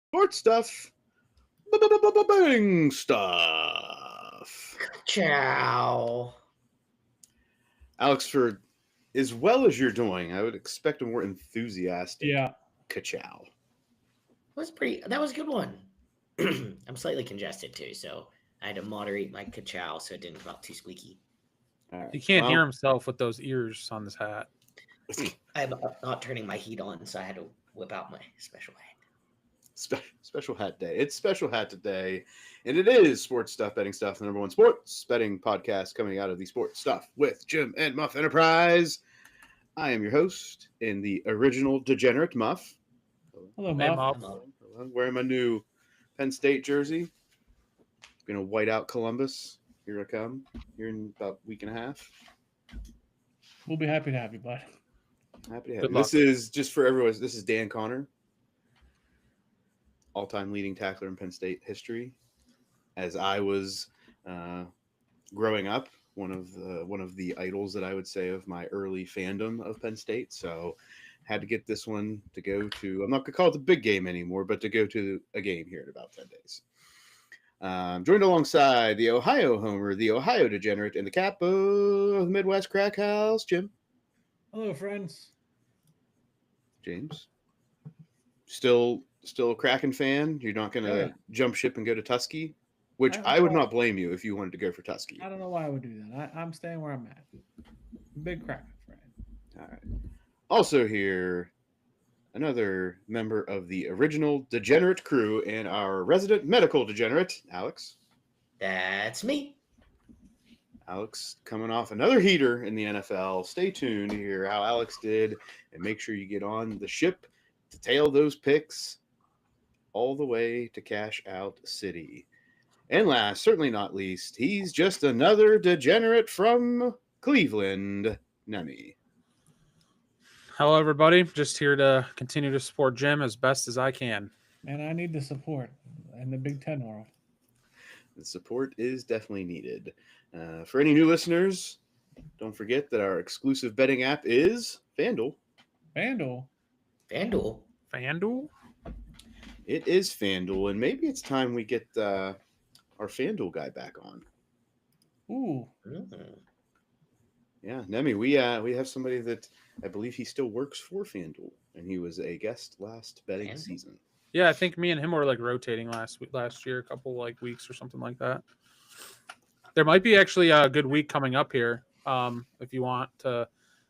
Sports stuff. Bang stuff. Ciao. Alex, for as well as you're doing, I would expect a more enthusiastic Yeah. ka-chow. That was a good one. I'm slightly congested too, so I had to moderate my ka-chow so it didn't come out too squeaky. All right. He can't hear Well, himself with those ears on his hat. I'm not turning my heat on, so I had to whip out my special hat. special hat day. It's special hat today, and it is sports stuff, betting stuff, the number one sports betting podcast coming out of the sports stuff with Jim and Muff Enterprise. I am your host in the original degenerate Muff. Hello, Hey, Muff. Muff. I'm wearing my new Penn State jersey. Gonna white out Columbus. Here I come. Here in about a week and a half. We'll be happy to have you, bud. Happy to have Good you. luck. This is just for everyone. This is Dan Connor, all-time leading tackler in Penn State history. As I was growing up, one of the idols that I would say of my early fandom of Penn State. So had to get this one to go to. I'm not gonna call it the big game anymore, but to go to a game here in about 10 days. Joined alongside the Ohio homer, the Ohio degenerate, and the capo of the Midwest Crack House, Jim. Hello, friends. James. Still a Kraken fan? You're not going to jump ship and go to Tuskegee? Which I would not blame you if you wanted to go for Tuskegee. I don't know why I would do that. I'm staying where I'm at. Big Kraken fan. All right. Also here, another member of the original degenerate crew and our resident medical degenerate, Alex. That's me. Alex coming off another heater in the NFL. Stay tuned to hear how Alex did, and make sure you get on the ship to tail those picks all the way to Cash Out City. And last, certainly not least, he's just another degenerate from Cleveland, Nemi. Hello, everybody. Just here to continue to support Jim as best as I can. Man, I need the support in the Big Ten world. The support is definitely needed. For any new listeners, don't forget that our exclusive betting app is FanDuel. FanDuel? FanDuel? FanDuel? It is FanDuel, and maybe it's time we get our FanDuel guy back on. Ooh. Mm-hmm. Yeah, Nemi, we have somebody that I believe he still works for FanDuel, and he was a guest last betting season. Yeah, I think me and him were like rotating last year, a couple like weeks or something like that. There might be actually a good week coming up here. If you want to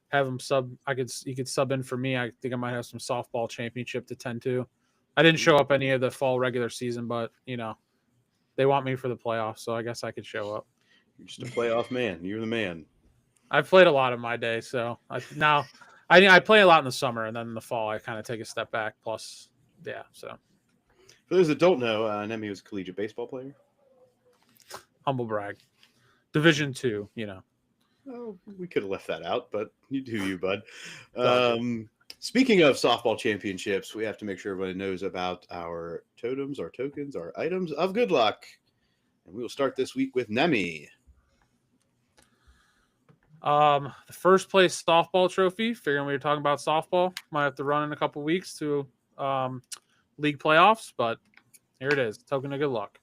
have him sub, you could sub in for me. I think I might have some softball championship to tend to. I didn't show up any of the fall regular season, but they want me for the playoffs, so I guess I could show up. You're just a playoff man. You're the man. I've played a lot in my day, so I play a lot in the summer, and then in the fall I kind of take a step back. Plus, yeah. So for those that don't know, Nemi was a collegiate baseball player. Humble brag. Division II, Oh, we could have left that out, but you do you, bud. Speaking of softball championships, we have to make sure everybody knows about our totems, our tokens, our items of good luck. And we will start this week with Nemi. The first place softball trophy, figuring we were talking about softball, might have to run in a couple weeks to league playoffs, but here it is. Token of good luck.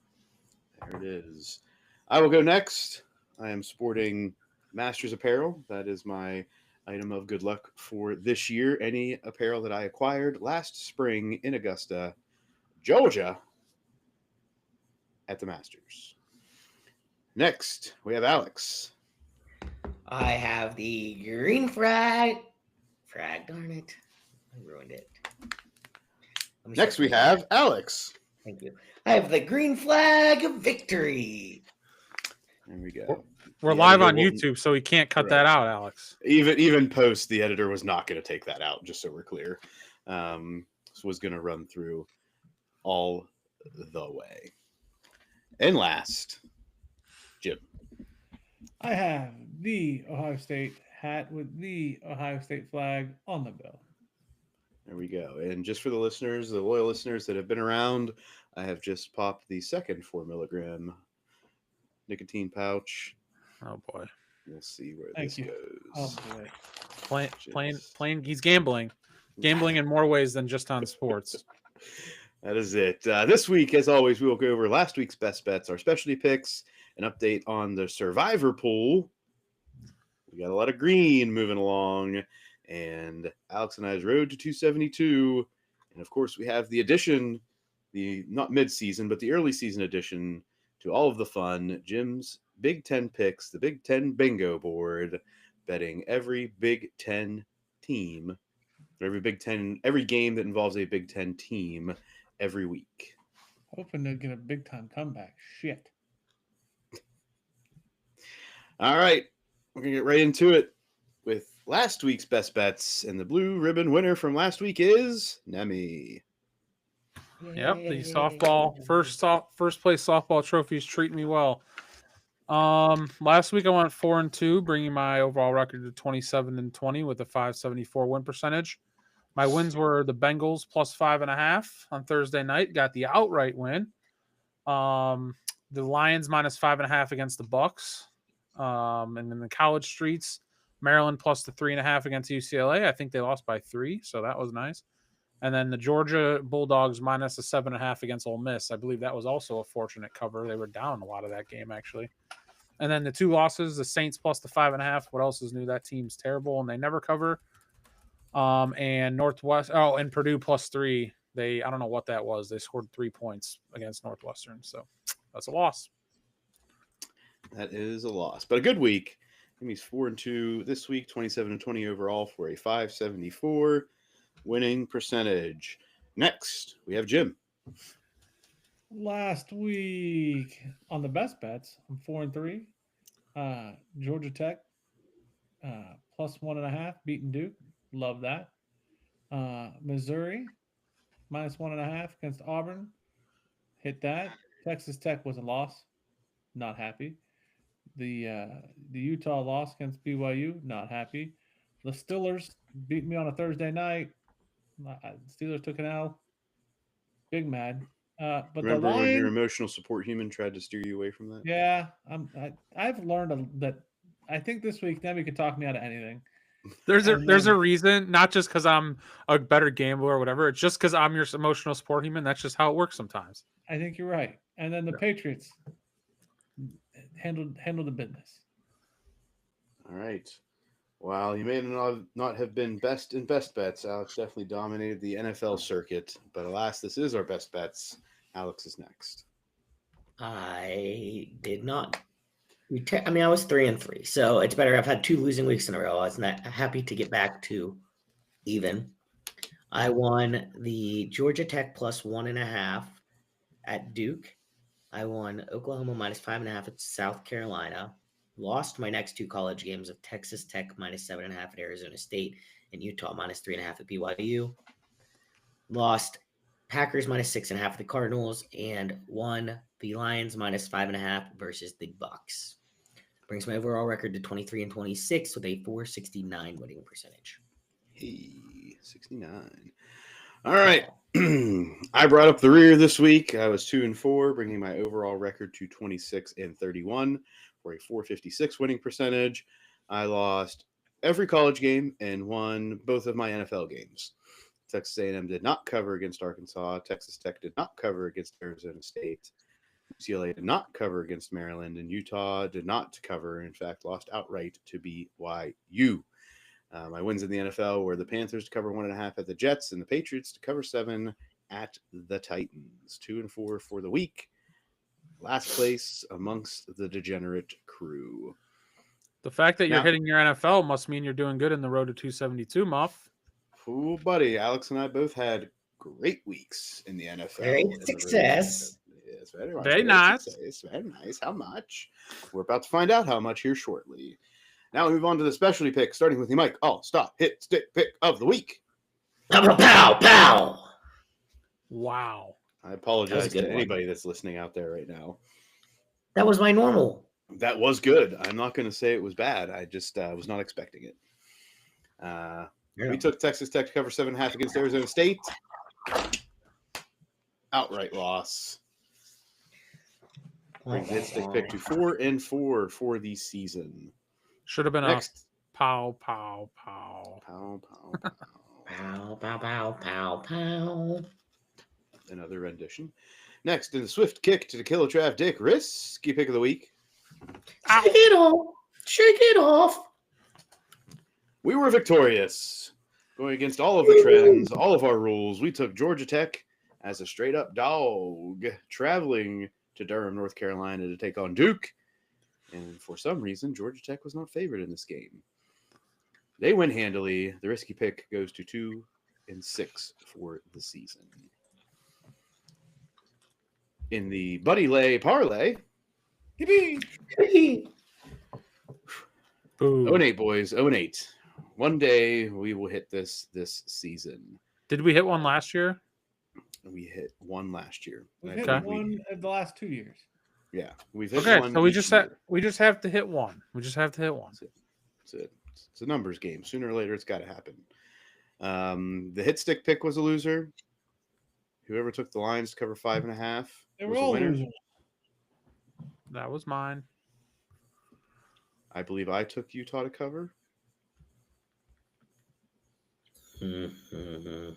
There it is. I will go next. I am sporting Masters apparel. That is my item of good luck for this year. Any apparel that I acquired last spring in Augusta, Georgia, at the Masters. Next, we have Alex. I have the green flag. Darn it. I ruined it. Next, we have Alex. Thank you. I have the green flag of victory. There we go. We're live on YouTube, so we can't cut that out, Alex. Even post, the editor was not going to take that out, just so we're clear. This was going to run through all the way. And last, Jim. I have the Ohio State hat with the Ohio State flag on the bill. There we go. And just for the listeners, the loyal listeners that have been around, I have just popped the second 4 milligram nicotine pouch. Oh boy. We'll see where Thank this you. goes. Oh boy. Playing. He's gambling in more ways than just on sports. That is it. This week, as always, we will go over last week's best bets, our specialty picks, an update on the survivor pool. We got a lot of green moving along, and Alex and I's road to 272. And of course, we have the addition, the not mid-season, but the early season addition to all of the fun, Jim's Big Ten picks, the Big Ten bingo board, betting every Big Ten team, every game that involves a Big Ten team every week. Hoping to get a big time comeback. Shit. All right, we're going to get right into it with last week's best bets, and the blue ribbon winner from last week is Nemi. Yep, the softball first place softball trophies treating me well. Last week I went 4-2, bringing my overall record to 27-20 with a 574 win percentage. My wins were the Bengals plus 5.5 on Thursday night, got the outright win. The Lions minus 5.5 against the Bucks. And in the college streets, Maryland plus the 3.5 against UCLA. I think they lost by 3, so that was nice. And then the Georgia Bulldogs minus the 7.5 against Ole Miss. I believe that was also a fortunate cover. They were down a lot of that game, actually. And then the 2 losses, the Saints plus the 5.5. What else is new? That team's terrible, and they never cover. And and Purdue plus 3. I don't know what that was. They scored 3 points against Northwestern, so that's a loss. That is a loss, but a good week. He's 4-2 this week, 27-20 overall for a 574 winning percentage. Next, we have Jim. Last week on the best bets, I'm 4-3. Georgia Tech plus 1.5, beating Duke. Love that. Missouri minus 1.5 against Auburn. Hit that. Texas Tech was a loss. Not happy. The Utah loss against BYU. Not happy. The Steelers beat me on a Thursday night. Steelers took an L. Big mad. But Remember the when your Lions, emotional support human tried to steer you away from that? yeah, I've learned that. I think this week Nemi could talk me out of anything. There's a reason, not just because I'm a better gambler or whatever. It's just because I'm your emotional support human. That's just how it works sometimes. I think you're right. And then the Patriots handled the business. All right. While you may not have been best in best bets, Alex definitely dominated the NFL circuit. But alas, this is our best bets. Alex is next. I did not. I was 3-3, so it's better. I've had 2 losing weeks in a row. I was not happy to get back to even. I won the Georgia Tech plus 1.5 at Duke. I won Oklahoma minus 5.5 at South Carolina. Lost my next 2 college games of Texas Tech minus 7.5 at Arizona State and Utah minus 3.5 at BYU. Lost Packers minus 6.5 at the Cardinals and won the Lions minus 5.5 versus the Bucks. Brings my overall record to 23-26 with a 469 winning percentage. Hey, 69. All right. I brought up the rear this week. I was 2-4, bringing my overall record to 26-31 for a 456 winning percentage. I lost every college game and won both of my NFL games. Texas A&M did not cover against Arkansas. Texas Tech did not cover against Arizona State. UCLA did not cover against Maryland, and Utah did not cover. In fact, lost outright to BYU. My wins in the NFL were the Panthers to cover 1.5 at the Jets and the Patriots to cover 7 at the Titans. 2-4 for the week. Last place amongst the degenerate crew. The fact that you're hitting your NFL must mean you're doing good in the road to 272, Muff. Oh, buddy. Alex and I both had great weeks in the NFL. Great success. Yes, very much. Very nice. Success. Very nice. How much? We're about to find out how much here shortly. Now we move on to the specialty pick, starting with the Mike. Oh, stop. Hit stick pick of the week. Pow, pow, pow. Wow. I apologize to anybody that's listening out there right now. That was my normal. That was good. I'm not going to say it was bad. I just was not expecting it. We took Texas Tech to cover 7.5 against Arizona State. Outright loss. Brings hit stick pick to 4-4 for the season. Should have been Next. a pow, pow, pow. Pow, pow, pow. Pow, pow, pow, pow, pow. another rendition. Next, in the swift kick to kill a Trav Dick, risky pick of the week. Shake it off. Shake it off. We were victorious. Going against all of the trends, all of our rules, we took Georgia Tech as a straight-up dog, traveling to Durham, North Carolina to take on Duke. And for some reason, Georgia Tech was not favored in this game. They win handily. The risky pick goes to 2-6 for the season. In the Buddy Lay Parlay, Yippee! 0-8, boys, 0-8. One day we will hit this season. Did we hit one last year? We hit one last year. We've I hit Okay. one of the last 2 years. Yeah, we've hit Okay, one. so we each just year. have to hit one. We just have to hit one. It's a numbers game. Sooner or later, it's got to happen. The hit stick pick was a loser. Whoever took the lines to cover 5.5 They were was a all winner. losers. That was mine. I believe I took Utah to cover. Mm-hmm.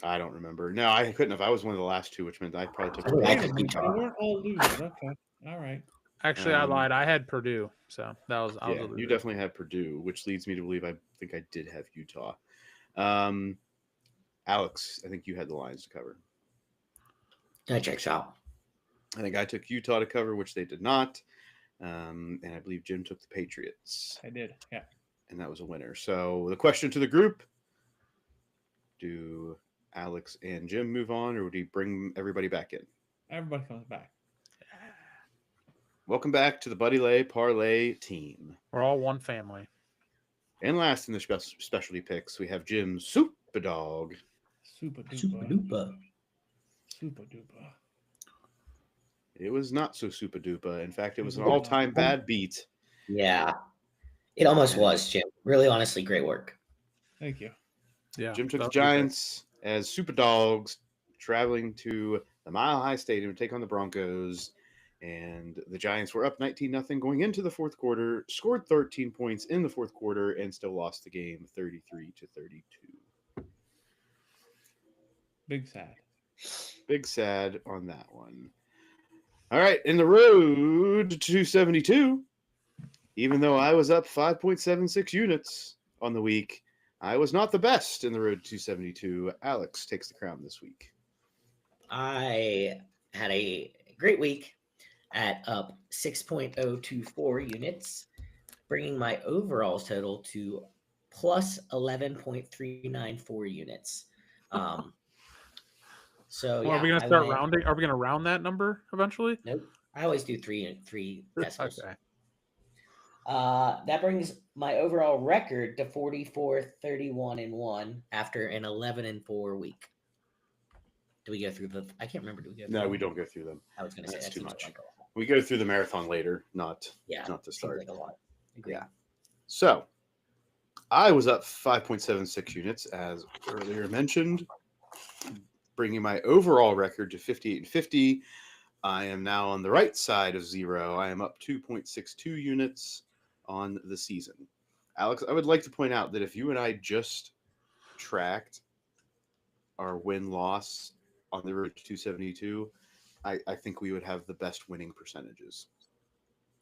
I don't remember. No, I couldn't have. I was one of the last two, which meant I probably took. I Wait a took minute, Utah. they weren't all losers. Okay. All right. Actually, I Um, lied. I had Purdue, so I was a Yeah, loser. you definitely had Purdue, which leads me to believe I think I did have Utah. Alex, I think you had the Lions to cover. That checks out. I think I took Utah to cover, which they did not. And I believe Jim took the Patriots, I did. Yeah. and that was a winner. So the question to the group: do Alex and Jim move on, or would he bring everybody back in? Everybody comes back. Welcome back to the Buddy Lay Parlay team. We're all one family. And last in the specialty picks, we have Jim's Super Dog. Super duper. Super duper. Super duper. It was not so super duper. In fact, it was an all-time bad beat. Yeah. It almost was, Jim. Really, honestly, great work. Thank you. Yeah. Jim took that the was good. Giants as Super Dogs, traveling to the Mile High Stadium to take on the Broncos. And the Giants were up 19-0 going into the fourth quarter, scored 13 points in the fourth quarter, and still lost the game 33-32. Big sad. Big sad on that one. All right, in the road to 272, even though I was up 5.76 units on the week, I was not the best in the road to 272. Alex takes the crown this week. I had a great week at up 6.024 units, bringing my overall total to plus 11.394 units. So Well, yeah, are we going I to start went- rounding? Are we going to round that number eventually? Nope. I always do three decimals. Okay. That brings my overall record to 44-31-1 after an 11-4 week. Do we go through the? I can't remember. Do we go? Through No, them? we don't go through them. I was going to say That's that too seems much. like a lot. We go through the marathon later, not Yeah, to seems start. like a lot. Agreed. Yeah. So I was up 5.76 units, as earlier mentioned, bringing my overall record to 58-50. I am now on the right side of zero. I am up 2.62 units on the season. Alex, I would like to point out that if you and I just tracked our win-loss on the road to 272, I think we would have the best winning percentages.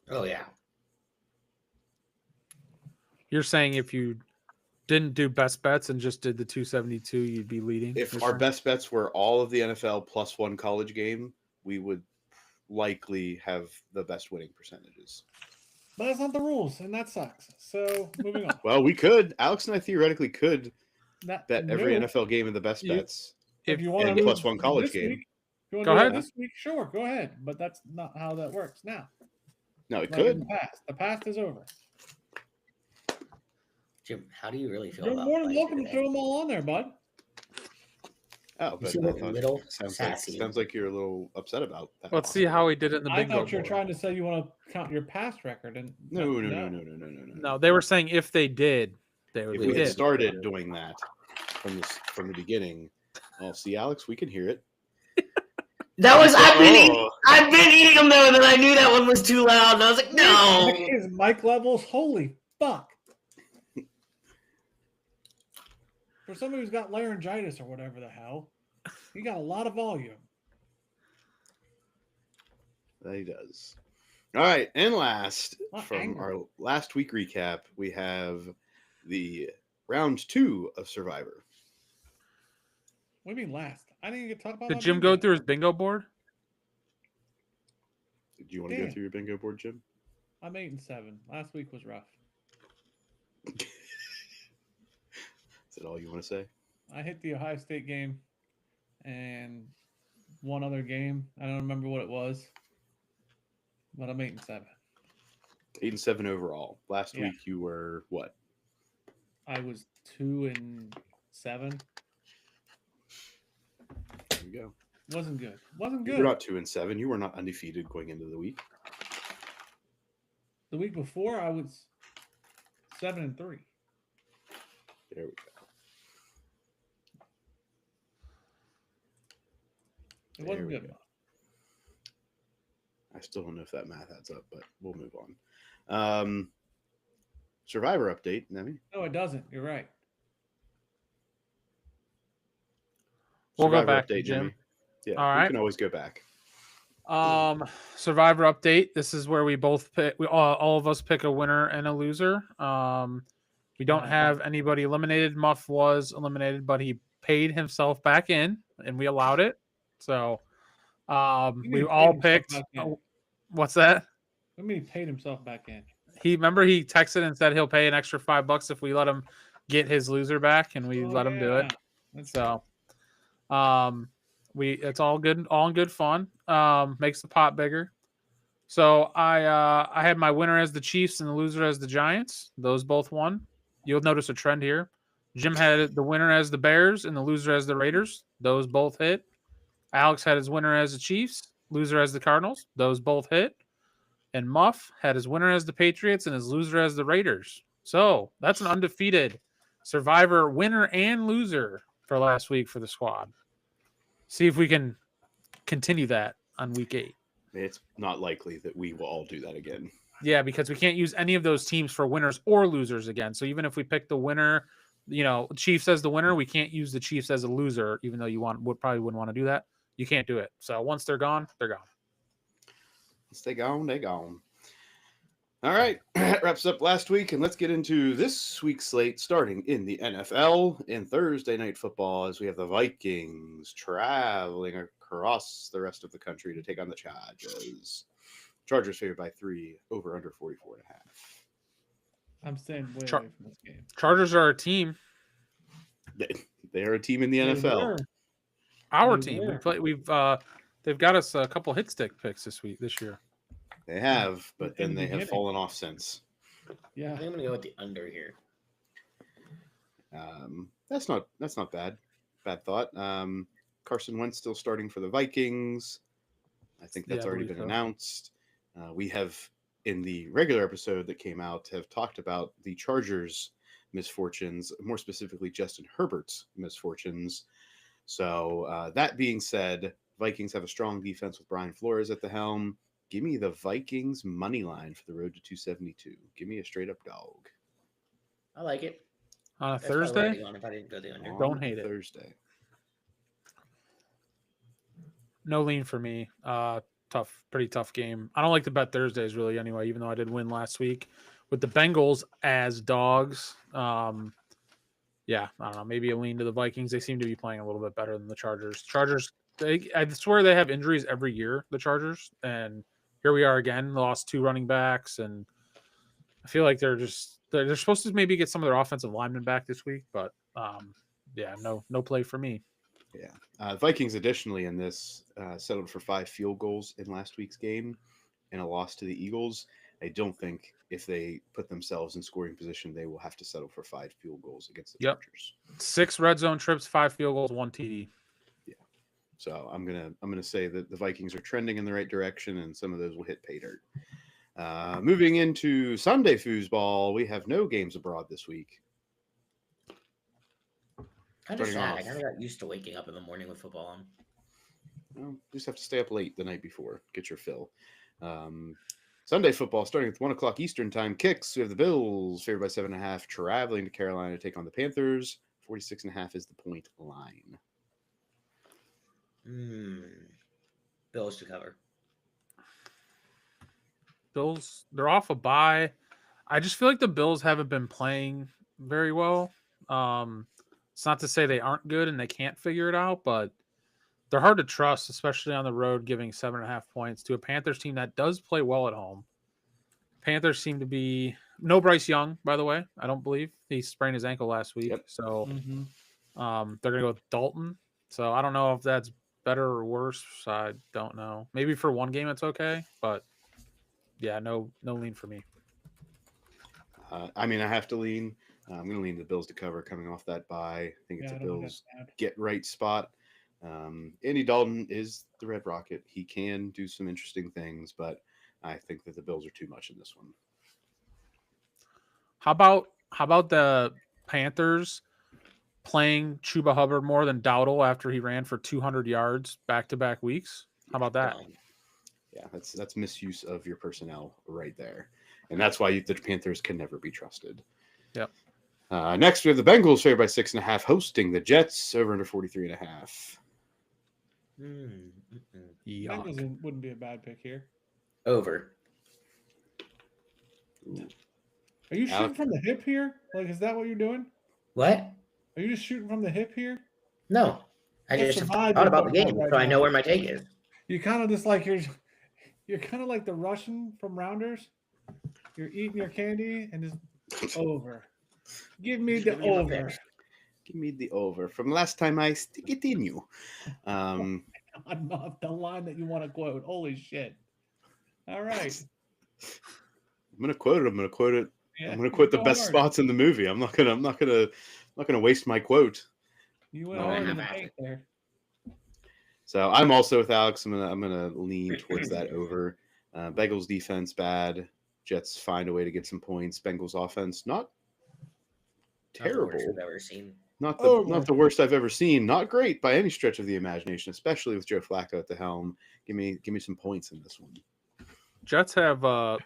Oh yeah. You're saying if you didn't do best bets and just did the 272, you'd be leading? If you're our saying? best bets were all of the NFL plus one college game, we would likely have the best winning percentages. But that's not the rules, and that sucks. So moving on. Well, we could. Alex and I theoretically could That, bet every no, NFL game in the best You- bets. If you want and to plus one college game. Week, if you want Go to do it ahead. this week, sure, go ahead. But that's not how that works now. No, it Like in could. the past. The past is over. Jim, how do you really feel You're about more than life welcome to today? throw them all on there, bud. Oh, but seem I a thought little sounds sassy. like you're a little upset about that. Let's see how he did it in the I bingo thought you were board. trying to say you want to count your past record, and No. No, they were saying if they did, they would If be we had did. started doing that from the beginning, oh, see, Alex, we can hear it. That was I've been Oh. eating them though, and then I knew that one was too loud, and I was like, no. His mic levels, holy fuck! For somebody who's got laryngitis or whatever the hell, He got a lot of volume. That he does. All right, and last Not from angry. our last week recap, we have the round 2 of Survivor. What do you mean last? I didn't even get to talk about Did my Jim bingo. go through his bingo board? Do you want to go Damn. through your bingo board, Jim? I'm 8-7. Last week was rough. Is that all you want to say? I hit the Ohio State game and one other game. I don't remember what it was, but I'm 8-7. 8-7 overall. Last Yeah. week you were what? I was 2-7. There you go. Wasn't good. Wasn't You good. were not 2-7. You were not undefeated going into the week. The week before, I was 7-3. There we go. It wasn't There we good. go. I still don't know if that math adds up, but we'll move on. Survivor update, Nemi. No, it doesn't. You're right. We'll go Survivor back to update, Jim. Nemi. Yeah, All we right. can always go back. Survivor update. This is where we both pick. All of us pick a winner and a loser. We don't Wow. have anybody eliminated. Muff was eliminated, but he paid himself back in, and we allowed it. So, You we mean all paid himself picked. back in? Oh, what's that? I mean, he paid himself back in. He texted and said he'll pay an extra $5 if we let him get his loser back, and we let him do it. That's So, it's all good, all in good fun. Makes the pot bigger. So I had my winner as the Chiefs and the loser as the Giants. Those both won. You'll notice a trend here. Jim had the winner as the Bears and the loser as the Raiders. Those both hit. Alex had his winner as the Chiefs, loser as the Cardinals. Those both hit. And Muff had his winner as the Patriots and his loser as the Raiders. So that's an undefeated Survivor winner and loser for last week for the squad. See if we can continue that on week 8. It's not likely that we will all do that again. Yeah, because we can't use any of those teams for winners or losers again. So even if we pick the winner, Chiefs as the winner, we can't use the Chiefs as a loser, even though probably wouldn't want to do that. You can't do it. So once they're gone, they're gone. Once they gone, they gone. All right, that wraps up last week, and let's get into this week's slate, starting in the NFL and Thursday Night Football, as we have the Vikings traveling across the rest of the country to take on the Chargers. Chargers favored by 3, over under 44.5. I'm staying way away from this game. Chargers are a team. They are a team in the NFL. Our They team. were. They've got us a couple hit stick picks this year. They have, but In then the they have beginning. fallen off since. Yeah. I think I'm gonna go with the under here. That's not bad. Bad thought. Carson Wentz still starting for the Vikings. I think that's Yeah, I already believe been so. announced. We have, in the regular episode that came out, have talked about the Chargers' misfortunes, more specifically Justin Herbert's misfortunes. So that being said, Vikings have a strong defense with Brian Flores at the helm. Give me the Vikings money line for the road to 272. Give me a straight up dog. I like it. On a That's probably where I'd Thursday, be going if I didn't go the under. Don't hate it. Thursday. no lean for me. Pretty tough game. I don't like to bet Thursdays really anyway, even though I did win last week with the Bengals as dogs. Yeah, I don't know. Maybe a lean to the Vikings. They seem to be playing a little bit better than the Chargers. I swear they have injuries every year, the Chargers. And here we are again, lost 2 running backs. And I feel like they're supposed to maybe get some of their offensive linemen back this week. But yeah, no play for me. Yeah. Vikings additionally in this settled for 5 field goals in last week's game and a loss to the Eagles. I don't think if they put themselves in scoring position, they will have to settle for 5 field goals against the Yep. Chargers. 6 red zone trips, 5 field goals, 1 TD. So I'm gonna say that the Vikings are trending in the right direction, and some of those will hit pay dirt. Moving into Sunday foosball, we have no games abroad this week. Kind of Starting sad. I off. kind of got used to waking up in the morning with football on. Well, you just have to stay up late the night before, get your fill. Sunday football starting at 1 o'clock Eastern time. Kicks. We have the Bills favored by 7.5, traveling to Carolina to take on the Panthers. 46.5 is the point line. Bills to cover. Bills, they're off a bye. I just feel like the Bills haven't been playing very well. It's not to say they aren't good and they can't figure it out, but they're hard to trust, especially on the road, giving 7.5 points to a Panthers team that does play well at home. Panthers seem to be no Bryce Young, by the way. I don't believe he sprained his ankle last week. Yep. So Mm-hmm. they're gonna go with Dalton. So I don't know if that's better or worse. I don't know. Maybe for one game it's okay, but yeah, no lean for me. I mean, I have to lean. I'm going to lean the Bills to cover coming off that bye. I think it's Yeah, a I don't think Bills that's bad. get right spot. Andy Dalton is the Red Rocket. He can do some interesting things, but I think that the Bills are too much in this one. How about the Panthers playing Chuba Hubbard more than Dowdle after he ran for 200 yards back-to-back weeks? How about that? Dumb. Yeah, that's misuse of your personnel right there, and that's why the Panthers can never be trusted. Yep. Next, we have the Bengals favored by 6.5, hosting the Jets over under 43.5. Bengals wouldn't be a bad pick here. Over. Ooh. Are you shooting Alec? from the hip here? Like, is that what you're doing? What? Are you just shooting from the hip here? No. I That's just the vibe thought you're about the putting out game, right so I now. know where my take is. You kind of just like you're kind of like the Russian from Rounders. You're eating your candy and just over. Give me Just the give me my over. picks. Give me the over. From last time I stick it in you. I'm not the line that you want to quote. Holy shit! All right. I'm gonna quote it. I'm gonna quote it. Yeah, I'm gonna quote the go best hard. spots in the movie. I'm not gonna waste my quote. You went No, hard I'm in the half-assed paint it. there. So I'm also with Alex. I'm gonna lean towards that over. Bengals defense bad. Jets find a way to get some points. Bengals offense not Not the worst terrible. I've ever seen. Not Over. the worst I've ever seen. Not great by any stretch of the imagination, especially with Joe Flacco at the helm. Give me some points in this one. Jets have a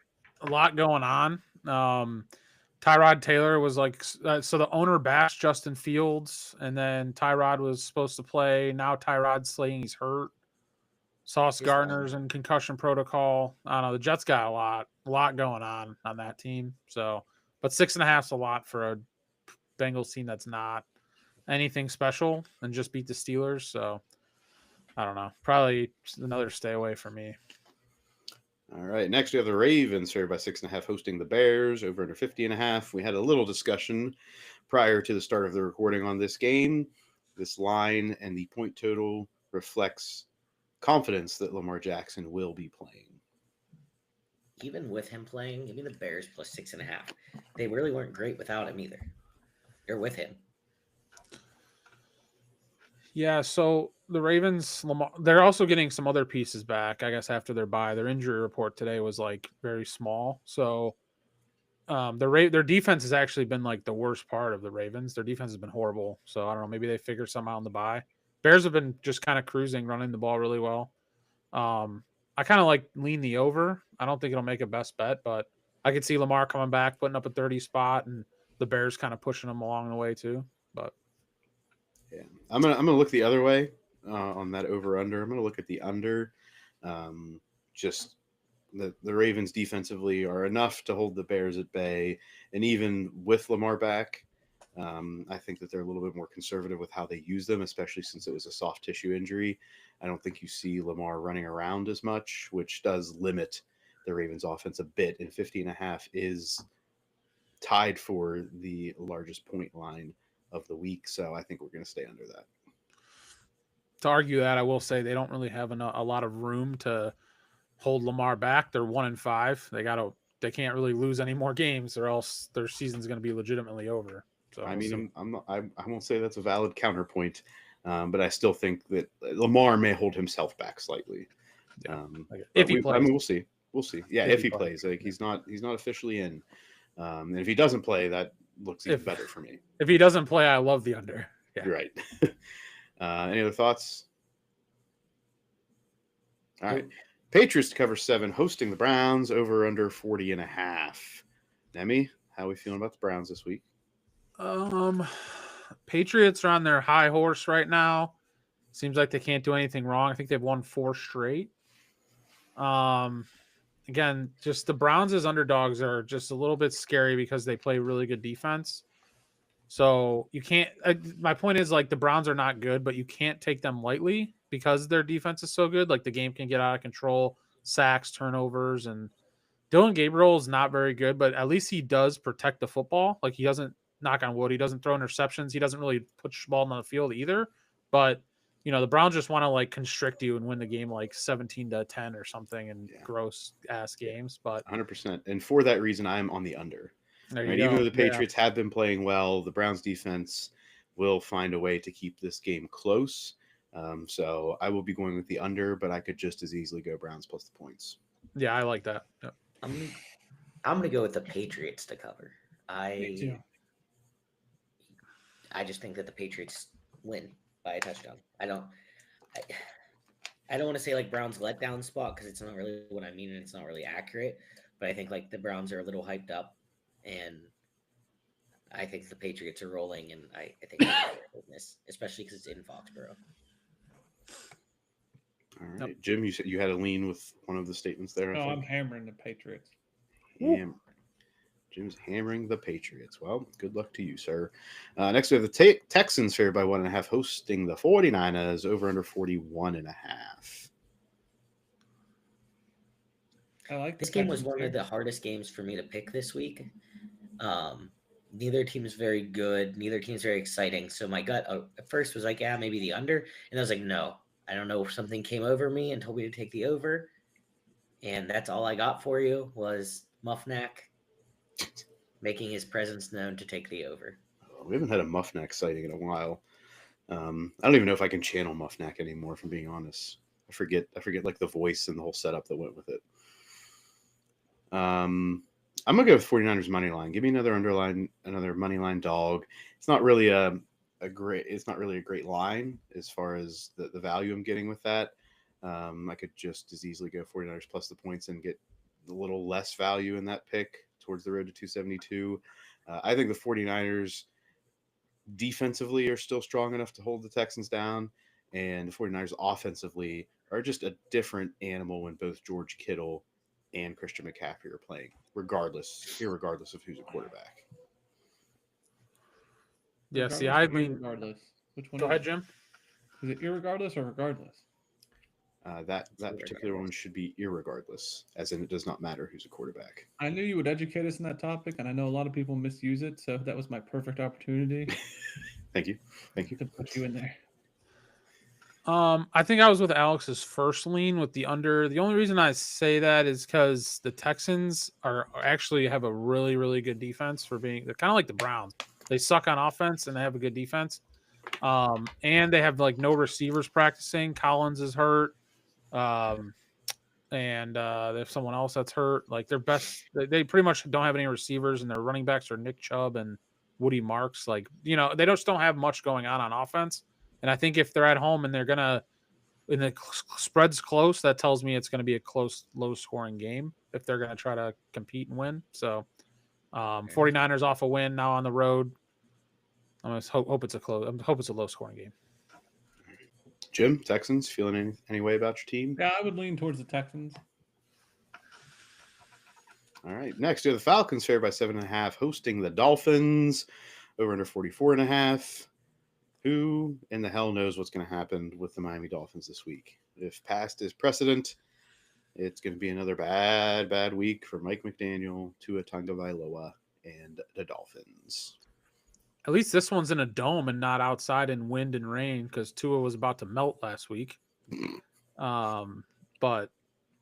lot going on. Tyrod Taylor was like, so the owner bashed Justin Fields, and then Tyrod was supposed to play. Now Tyrod's saying he's hurt. Sauce He's Gardner's in concussion protocol. I don't know. The Jets got a lot going on that team. So, but 6.5's a lot for a Bengals team that's not anything special and just beat the Steelers. So, I don't know. Probably another stay away for me. All right. Next, we have the Ravens favored by 6.5, hosting the Bears over under 50.5. We had a little discussion prior to the start of the recording on this game. This line and the point total reflects confidence that Lamar Jackson will be playing. Even with him playing, give me the Bears plus 6.5. They really weren't great without him either. They're with him. Yeah, so the Ravens, Lamar, they're also getting some other pieces back, I guess, after their bye. Their injury report today was like very small. So their defense has actually been like the worst part of the Ravens. Their defense has been horrible. So I don't know, maybe they figured something out on the bye. Bears have been just kind of cruising, running the ball really well. I kind of like lean the over. I don't think it'll make a best bet, but I could see Lamar coming back, putting up a 30 spot, and the Bears kind of pushing them along the way too. But yeah, I'm gonna look the other way on that over under. I'm gonna look at the under. Just the Ravens defensively are enough to hold the Bears at bay, and even with Lamar back, I think that they're a little bit more conservative with how they use them, especially since it was a soft tissue injury. I don't think you see Lamar running around as much, which does limit the Ravens offense a bit. And 50.5 is tied for the largest point line of the week. So I think we're going to stay under that. to argue that, I will say they don't really have a lot of room to hold Lamar back. They're 1-5. They can't really lose any more games, or else their season's going to be legitimately over. So I we'll mean, see. I won't say that's a valid counterpoint, but I still think that Lamar may hold himself back slightly. Yeah. But If he plays. I mean, we'll see. We'll see. Yeah, If if he he plays, like he's not officially in, and if he doesn't play, that looks even better for me. If he doesn't play, I love the under. Yeah. You're right. Any other thoughts? All right. Patriots to cover 7, hosting the Browns over under 40.5. Nemi, how are we feeling about the Browns this week? Patriots are on their high horse right now. Seems like they can't do anything wrong. I think they've won 4 straight. Again, just the Browns as underdogs are just a little bit scary because they play really good defense. So you can't. My point is, like, the Browns are not good, but you can't take them lightly because their defense is so good. Like, the game can get out of control, sacks, turnovers, and Dylan Gabriel is not very good, but at least he does protect the football. Like, he doesn't, knock on wood, he doesn't throw interceptions. He doesn't really push the ball on the field either. But the Browns just want to like constrict you and win the game like 17-10 or something in gross ass games. But 100%. And for that reason, I'm on the under. there you Right? go. Even though the Patriots have been playing well, the Browns defense will find a way to keep this game close. So I will be going with the under, but I could just as easily go Browns plus the points. Yeah, I like that. Yep. I'm gonna go with the Patriots to cover. Me too. I just think that the Patriots win by a touchdown. I don't want to say like Browns letdown spot because it's not really what I mean and it's not really accurate. But I think like the Browns are a little hyped up, and I think the Patriots are rolling, and I think this, especially because it's in Foxborough. All right, Jim, you said you had a lean with one of the statements there. No, I'm hammering the Patriots. Jim's hammering the Patriots. Well, good luck to you, sir. Next, we have the Texans favored by 1.5, hosting the 49ers over under 41.5. I like this game was one of the hardest games for me to pick this week. Neither team is very good. Neither team is very exciting. So my gut at first was like, yeah, maybe the under. And I was like, no, I don't know if something came over me and told me to take the over. And that's all I got for you was Muffnack making his presence known to take the over. We haven't had a Muffnack sighting in a while. I don't even know if I can channel Muffnack anymore, if I'm being honest. I forget like the voice and the whole setup that went with it. I'm gonna go with 49ers money line. Give me another money line dog. It's not really a great line as far as the value I'm getting with that. I could just as easily go 49ers plus the points and get a little less value in that pick towards the road to 272. I think the 49ers defensively are still strong enough to hold the Texans down, and the 49ers offensively are just a different animal when both George Kittle and Christian McCaffrey are playing, irregardless of who's a quarterback. Yeah, see, I mean, regardless. Which one? Go ahead, Jim. Is it irregardless or regardless? That particular one should be irregardless, as in it does not matter who's a quarterback. I knew you would educate us in that topic, and I know a lot of people misuse it, so that was my perfect opportunity. Thank you to put you in there. I think I was with Alex's first lean with the under. The only reason I say that is because the Texans are actually have a really, really good defense they're kind of like the Browns. They suck on offense and they have a good defense. And they have like no receivers practicing. Collins is hurt. And they have someone else that's hurt. Like their best, they pretty much don't have any receivers, and their running backs are Nick Chubb and Woody Marks. Like, they just don't have much going on offense. And I think if they're at home and and the spread's close, that tells me it's going to be a close, low-scoring game if they're going to try to compete and win. So, 49ers off a win now on the road. I'm going to hope it's a low-scoring game. Jim, Texans, feeling any way about your team? Yeah, I would lean towards the Texans. All right. Next, we have the Falcons favored by 7.5, hosting the Dolphins over under 44.5. Who in the hell knows what's going to happen with the Miami Dolphins this week? If past is precedent, it's going to be another bad week for Mike McDaniel, Tua Tagovailoa, and the Dolphins. At least this one's in a dome and not outside in wind and rain because Tua was about to melt last week. But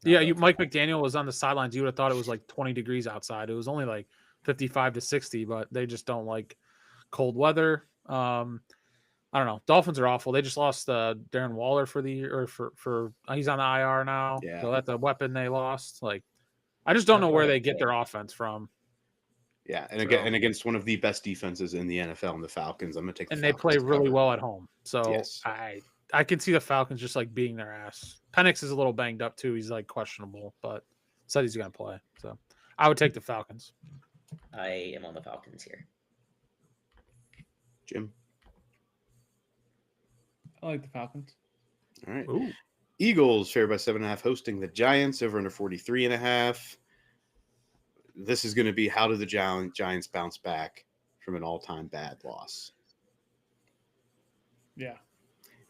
yeah, Mike McDaniel was on the sidelines. You would have thought it was like 20 degrees outside. It was only like 55 to 60, but they just don't like cold weather. I don't know. Dolphins are awful. They just lost Darren Waller for the year, or for he's on the IR now. Yeah. So that's a weapon they lost. Like, I just don't know where they get their offense from. Yeah, and against one of the best defenses in the NFL, and the Falcons, I'm going to take. And they play really well at home, so yes. I can see the Falcons just like beating their ass. Penix is a little banged up too. He's like questionable, but said he's going to play. So I would take the Falcons. I am on the Falcons here. Jim. I like the Falcons. All right. Ooh. Eagles favored by 7.5, hosting the Giants over under 43.5. This is going to be how do the Giants bounce back from an all-time bad loss? Yeah.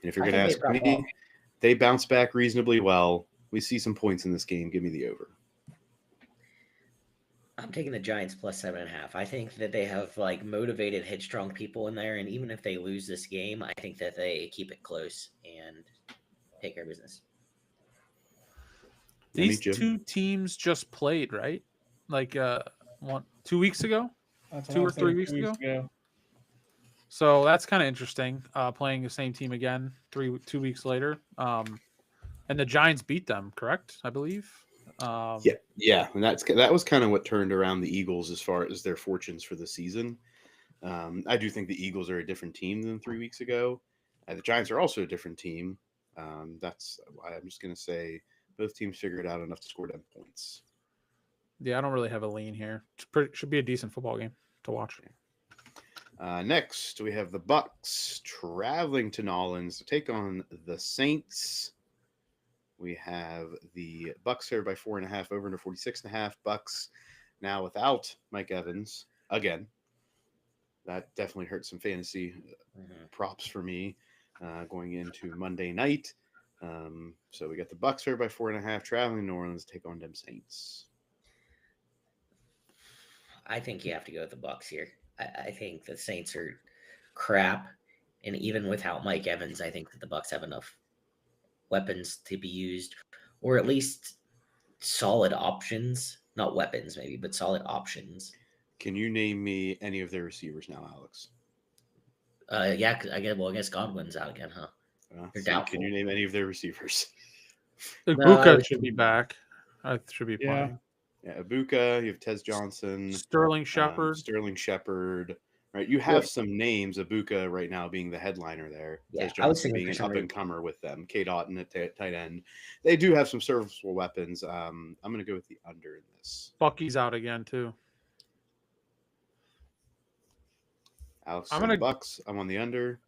And if you're I going to think ask they've got me, they bounce back reasonably well. We see some points in this game. Give me the over. I'm taking the Giants plus 7.5. I think that they have like motivated, headstrong people in there, and even if they lose this game, I think that they keep it close and take care of business. These Jim? two teams just played, right? Like 2 weeks ago, That's what 2 I or was 3 saying weeks 2 weeks ago. ago. So that's kind of interesting. Playing the same team again 2 weeks later. And the Giants beat them, correct? I believe. Yeah, and that was kind of what turned around the Eagles as far as their fortunes for the season. I do think the Eagles are a different team than 3 weeks ago. The Giants are also a different team. That's why I'm just going to say both teams figured out enough to score 10 points. Yeah, I don't really have a lean here. Should be a decent football game to watch. Next, we have the Bucks traveling to Nolans to take on the Saints. We have the Bucks here by 4.5, over under 46.5. Bucks now without Mike Evans again. That definitely hurt some fantasy props for me going into Monday night. So we got the Bucks here by 4.5, traveling to New Orleans to take on them Saints. I think you have to go with the Bucks here. I think the Saints are crap, and even without Mike Evans, I think that the Bucks have enough weapons to be used, or at least solid options. Not weapons, maybe, but solid options. Can you name me any of their receivers now, Alex? Yeah, I guess Godwin's out again, huh? Can you name any of their receivers? Ibuka should be back. I should be playing. Yeah, Ibuka, you have Tez Johnson, Sterling Shepard. Right, you have some names. Ibuka right now being the headliner there. Yeah, Tez Johnson being an up and comer with them. K. Dotton at tight end. They do have some serviceable weapons. I'm going to go with the under in this. Bucky's out again too. Alex on the Bucks. I'm on the under.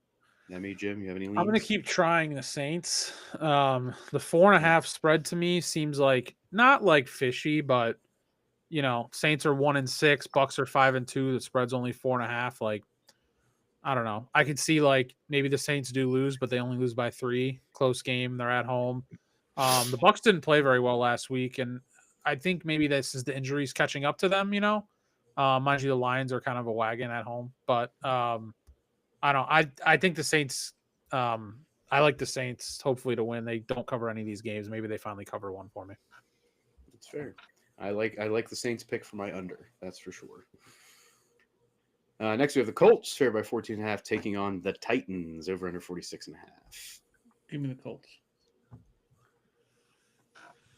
Nemi, Jim, you have any leans? I'm going to keep trying the Saints. The 4.5 spread to me seems like not like fishy, but Saints are 1-6, Bucks are 5-2. The spread's only 4.5. Like, I don't know. I could see like maybe the Saints do lose, but they only lose by 3. Close game. They're at home. The Bucks didn't play very well last week, and I think maybe this is the injuries catching up to them. Mind you, the Lions are kind of a wagon at home, but I don't. I think the Saints. I like the Saints hopefully to win. They don't cover any of these games. Maybe they finally cover one for me. That's fair. I like the Saints pick for my under. That's for sure. Next we have the Colts favored by 14.5 taking on the Titans over under 46.5. Give me the Colts.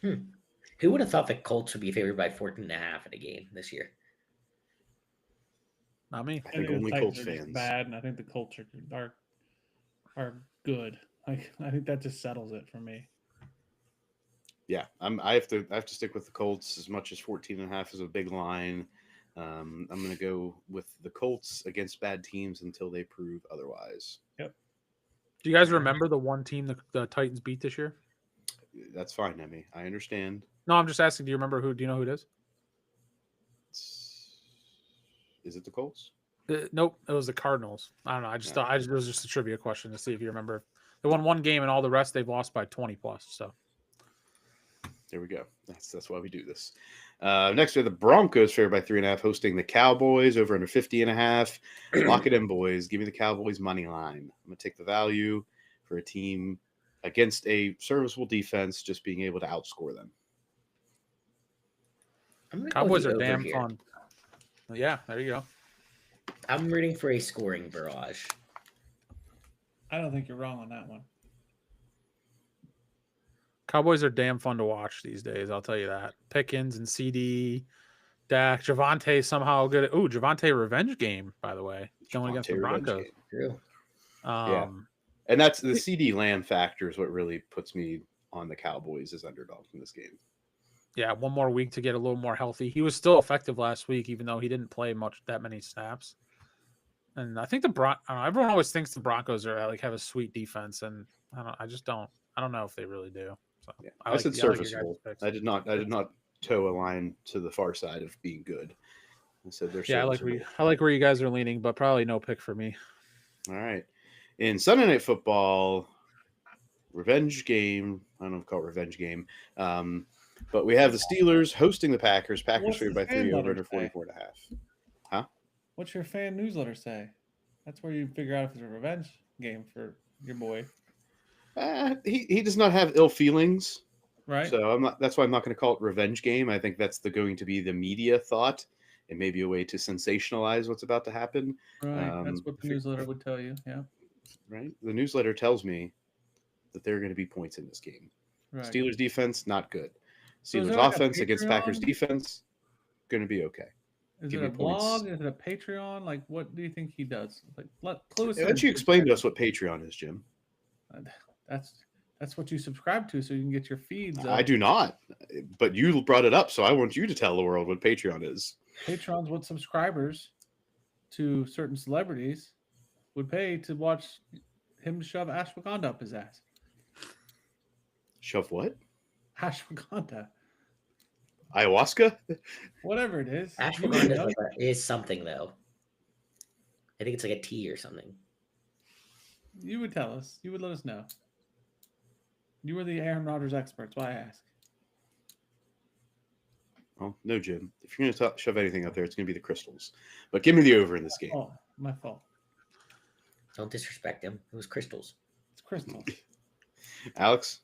Who would have thought the Colts would be favored by 14.5 in a game this year? Not me. I think only Colts are fans. Bad, and I think the Colts are good. I think that just settles it for me. Yeah, I have to stick with the Colts as much as 14.5 is a big line. I'm going to go with the Colts against bad teams until they prove otherwise. Yep. Do you guys remember the one team the Titans beat this year? That's fine, Emmy. I understand. No, I'm just asking. Do you remember who? Do you know who it is? Is it the Colts? Nope, it was the Cardinals. I don't know. I just thought it was just a trivia question to see if you remember. They won one game, and all the rest they've lost by 20 plus. So there we go. That's why we do this. Next, we have the Broncos favored by 3.5, hosting the Cowboys over under 50.5. Lock it in, boys. Give me the Cowboys money line. I'm gonna take the value for a team against a serviceable defense, just being able to outscore them. Cowboys are damn fun. Yeah, there you go. I'm rooting for a scoring barrage. I don't think you're wrong on that one. Cowboys are damn fun to watch these days. I'll tell you that. Pickens and CD, Dak, Javonte somehow good. Oh, Javonte revenge game, by the way, going against the Broncos. True. Yeah, and that's the CD Lamb factor is what really puts me on the Cowboys as underdogs in this game. Yeah, one more week to get a little more healthy. He was still effective last week, even though he didn't play that many snaps. And I think everyone always thinks the Broncos are like have a sweet defense, and I just don't. I don't know if they really do. So Yeah, I I like said I like your guys' serviceable. picks. I did not toe a line to the far side of being good. I said they're Yeah, serviceable. I like where you guys are leaning, but probably no pick for me. All right. In Sunday Night Football, revenge game. I don't know if call it revenge game. But we have the Steelers hosting the Packers. Packers What's favored the by fan 3 over letter under say? 44.5. Huh? What's your fan newsletter say? That's where you figure out if it's a revenge game for your boy, He does not have ill feelings. right? So I'm not. That's why I'm not going to call it revenge game. I think that's going to be the media thought, and maybe a way to sensationalize what's about to happen. Right. That's what the newsletter would tell you. Yeah. Right. The newsletter tells me that there are going to be points in this game. Right. Steelers defense not good. So is Steelers there like a offense against Packers Patreon? defense going to be okay. Is Give it me a points. blog? Is it a Patreon? Like, what do you think he does? Like, clue us Why in. don't you explain to us what Patreon is, Jim? That's what you subscribe to, so you can get your feeds. I do not, but you brought it up, so I want you to tell the world what Patreon is. Patreon's what subscribers to certain celebrities would pay to watch him shove ashwagandha up his ass. Shove what? Ashwagandha, Ayahuasca? whatever it is. Ashwagandha is something though. I think it's like a tea or something. You would tell us. You would let us know. You were the Aaron Rodgers experts. Why I ask? Oh, no, Jim. If you're going to shove anything up there, it's going to be the crystals. But give me the over in this game. Oh, my fault. Don't disrespect him. It was crystals. It's crystal. Alex?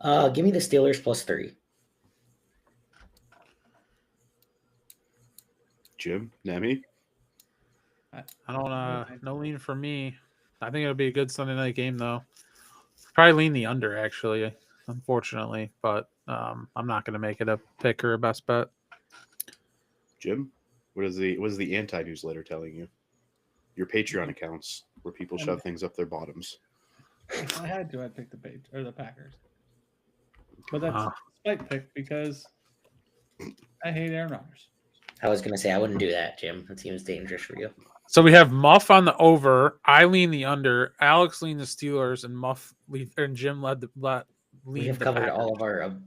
Give me the Steelers +3. Jim? Nemi? I don't no lean for me. I think it'll be a good Sunday night game though. Probably lean the under actually, unfortunately, but I'm not going to make it a pick or a best bet. Jim? What is the anti-newsletter telling you? Your Patreon accounts where people shove things up their bottoms. If I had to, I'd pick the Packers. But that's a spite pick because I hate Aaron Rodgers. I was going to say I wouldn't do that, Jim. That seems dangerous for you. So we have Muff on the over, I lean the under, Alex lean the Steelers, and Jim led the We have covered Packers.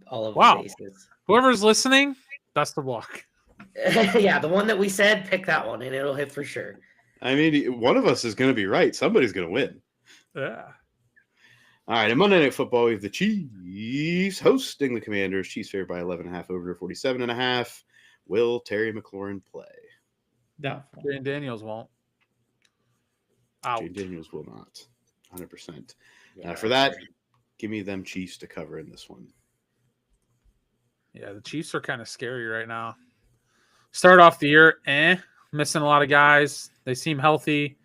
all of Wow. the bases. Whoever's listening, best of luck. Yeah, the one that we said, pick that one, and it'll hit for sure. I mean, one of us is going to be right. Somebody's going to win. Yeah. All right, in Monday Night Football, we have the Chiefs hosting the Commanders. Chiefs favored by 11.5 over 47.5. Will Terry McLaurin play? Doubtful. Jane Daniels won't. Out. Jane Daniels will not. 100%. Yeah, For that, give me them Chiefs to cover in this one. Yeah, the Chiefs are kind of scary right now. Start off the year, missing a lot of guys. They seem healthy.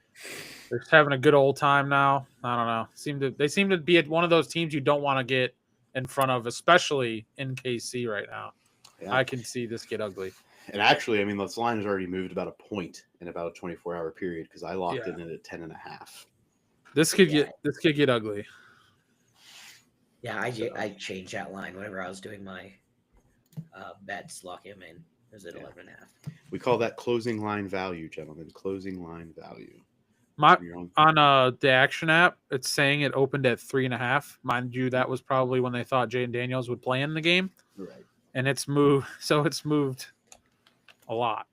They're just having a good old time now. I don't know. They seem to be at one of those teams you don't want to get in front of, especially in KC right now. Yeah. I can see this get ugly. And actually, I mean, this line has already moved about a point in about a 24-hour period because I locked it in at 10.5. This could get ugly. Yeah, I changed that line whenever I was doing my bets. Lock him in. It was at 11.5. We call that closing line value, gentlemen. Closing line value. On the Action app, it's saying it opened at 3.5. Mind you, that was probably when they thought Jane Daniels would play in the game. Right. And it's moved. So it's moved a lot.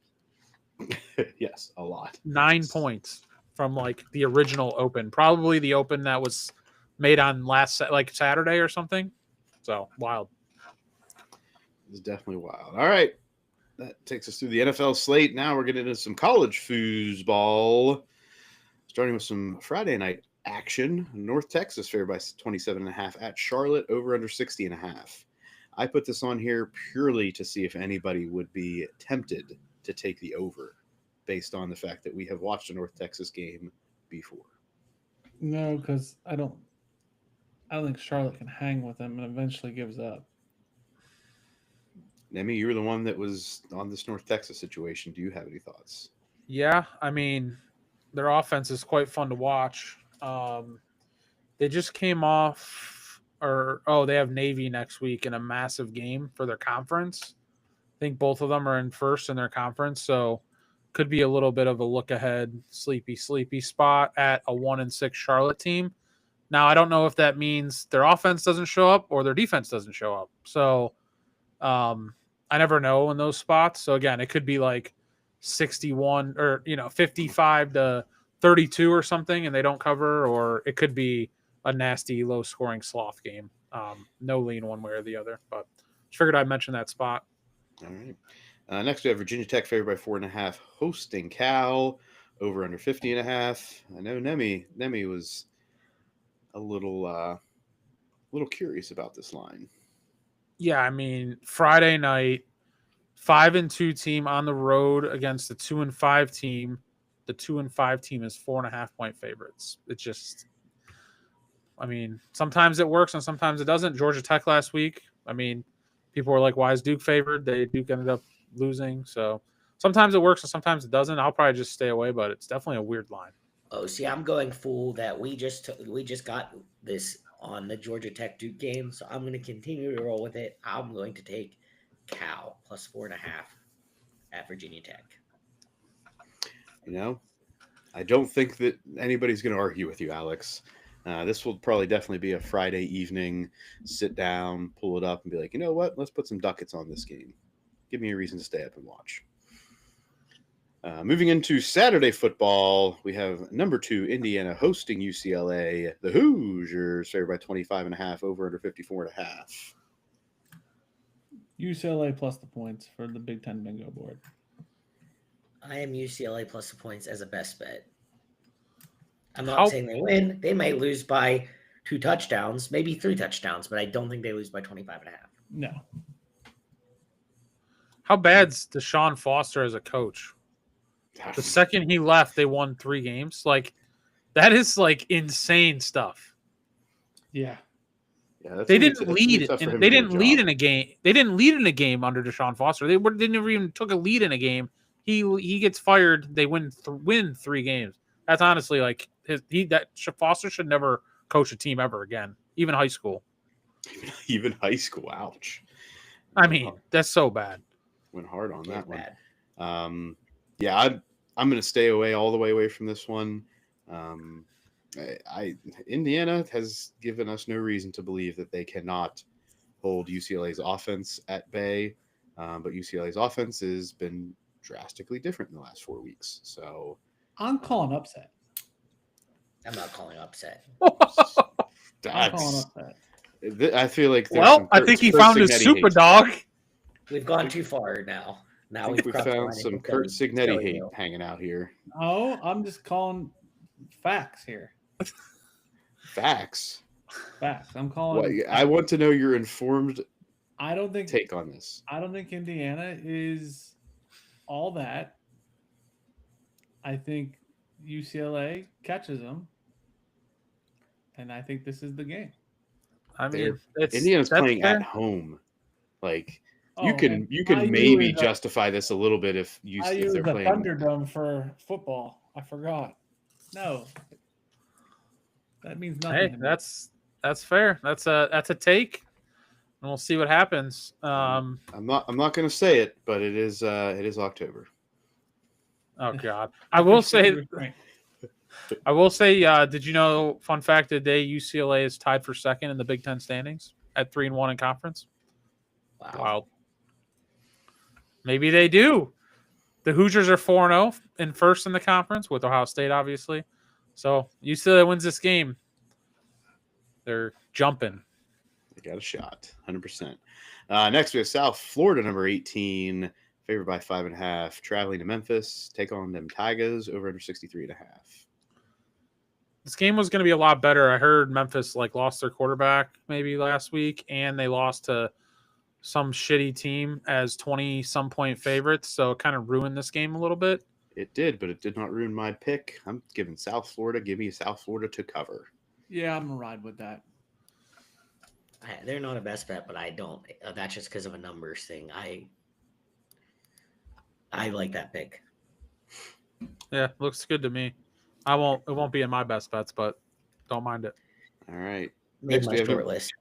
Yes, a lot. 9 points from like the original open. Probably the open that was made on Saturday or something. So wild. It's definitely wild. All right. That takes us through the NFL slate. Now we're getting into some college foosball. Starting with some Friday night action. North Texas favored by 27.5 at Charlotte, over under 60.5. I put this on here purely to see if anybody would be tempted to take the over based on the fact that we have watched a North Texas game before. No, because I don't think Charlotte can hang with them and eventually gives up. Nemi, you were the one that was on this North Texas situation. Do you have any thoughts? Yeah, I mean, their offense is quite fun to watch. They just came off, they have Navy next week in a massive game for their conference. I think both of them are in first in their conference, so could be a little bit of a look ahead, sleepy spot at a 1-6 Charlotte team. Now, I don't know if that means their offense doesn't show up or their defense doesn't show up. So I never know in those spots. So again, it could be like 61 or 55 to 32 or something, and they don't cover, or it could be a nasty low scoring sloth game. No lean one way or the other, but just figured I'd mention that spot. All right. Next, we have Virginia Tech favored by 4.5, hosting Cal, over under 50.5. I know Nemi was a little curious about this line. Yeah, I mean, Friday night, 5-2 team on the road against the 2-5 team. The 2-5 team is 4.5-point favorites. It just, I mean, sometimes it works and sometimes it doesn't. Georgia Tech last week, I mean, people were like, why is Duke favored? Duke ended up losing. So sometimes it works and sometimes it doesn't. I'll probably just stay away, but it's definitely a weird line. Oh, see, I'm going full that we just got this on the Georgia Tech Duke game, so I'm going to continue to roll with it. I'm going to take Cal plus 4.5 at Virginia Tech. I don't think that anybody's going to argue with you, Alex. This will probably definitely be a Friday evening, sit down, pull it up, and be like, you know what? Let's put some ducats on this game. Give me a reason to stay up and watch. Moving into Saturday football, we have number 2 Indiana hosting UCLA. The Hoosiers favored by 25.5, over under 54.5. UCLA plus the points for the Big Ten bingo board. I am UCLA plus the points as a best bet. I'm not saying they win. They may lose by 2 touchdowns, maybe 3 touchdowns, but I don't think they lose by 25.5. No. How bad's Deshaun Foster as a coach? The second he left, they won 3 games. Like, that is like insane stuff. Yeah. Yeah, they didn't lead. They didn't lead in a game. They didn't lead in a game under Deshaun Foster. They never even took a lead in a game. He gets fired. They win 3 games. That's honestly like Foster should never coach a team ever again, even high school. Even high school, ouch. I mean, that's so bad. Went hard on that bad. one. Yeah, I'm going to stay all the way away from this one. Indiana has given us no reason to believe that they cannot hold UCLA's offense at bay, but UCLA's offense has been drastically different in the last 4 weeks. So I'm calling upset. I'm not calling upset. I'm calling upset. I feel like I think he found his super dog. We've gone too far now. I think we found some Kurt Signetti hate hanging out here. Oh, I'm just calling facts here. Facts. I'm calling. I want to know your informed take on this. I don't think Indiana is all that. I think UCLA catches them, and I think this is the game. I mean, Indiana's playing fair. at home. Like you can maybe justify this a little bit if they're playing Thunderdome for football. I forgot. No, that means nothing. Hey, that's fair. That's a take, and we'll see what happens. I'm not going to say it, but it is October. Oh God, I will say. Did you know? Fun fact: today UCLA is tied for second in the Big Ten standings at 3-1 in conference. Wow. Wild. Maybe they do. The Hoosiers are 4-0 in first in the conference with Ohio State, obviously. So UCLA wins this game. They're jumping. They got a shot, 100%. Next, we have South Florida, number 18, favored by 5.5, traveling to Memphis, take on them Tigers, over under 63.5. This game was going to be a lot better. I heard Memphis lost their quarterback maybe last week, and they lost to some shitty team as 20-some point favorites, so it kind of ruined this game a little bit. It did, but it did not ruin my pick. I'm giving South Florida. Give me South Florida to cover. Yeah, I'm going to ride with that. They're not a best bet, but I don't. That's just because of a numbers thing. I like that pick. Yeah, looks good to me. It won't be in my best bets, but don't mind it. All right. Made my short list.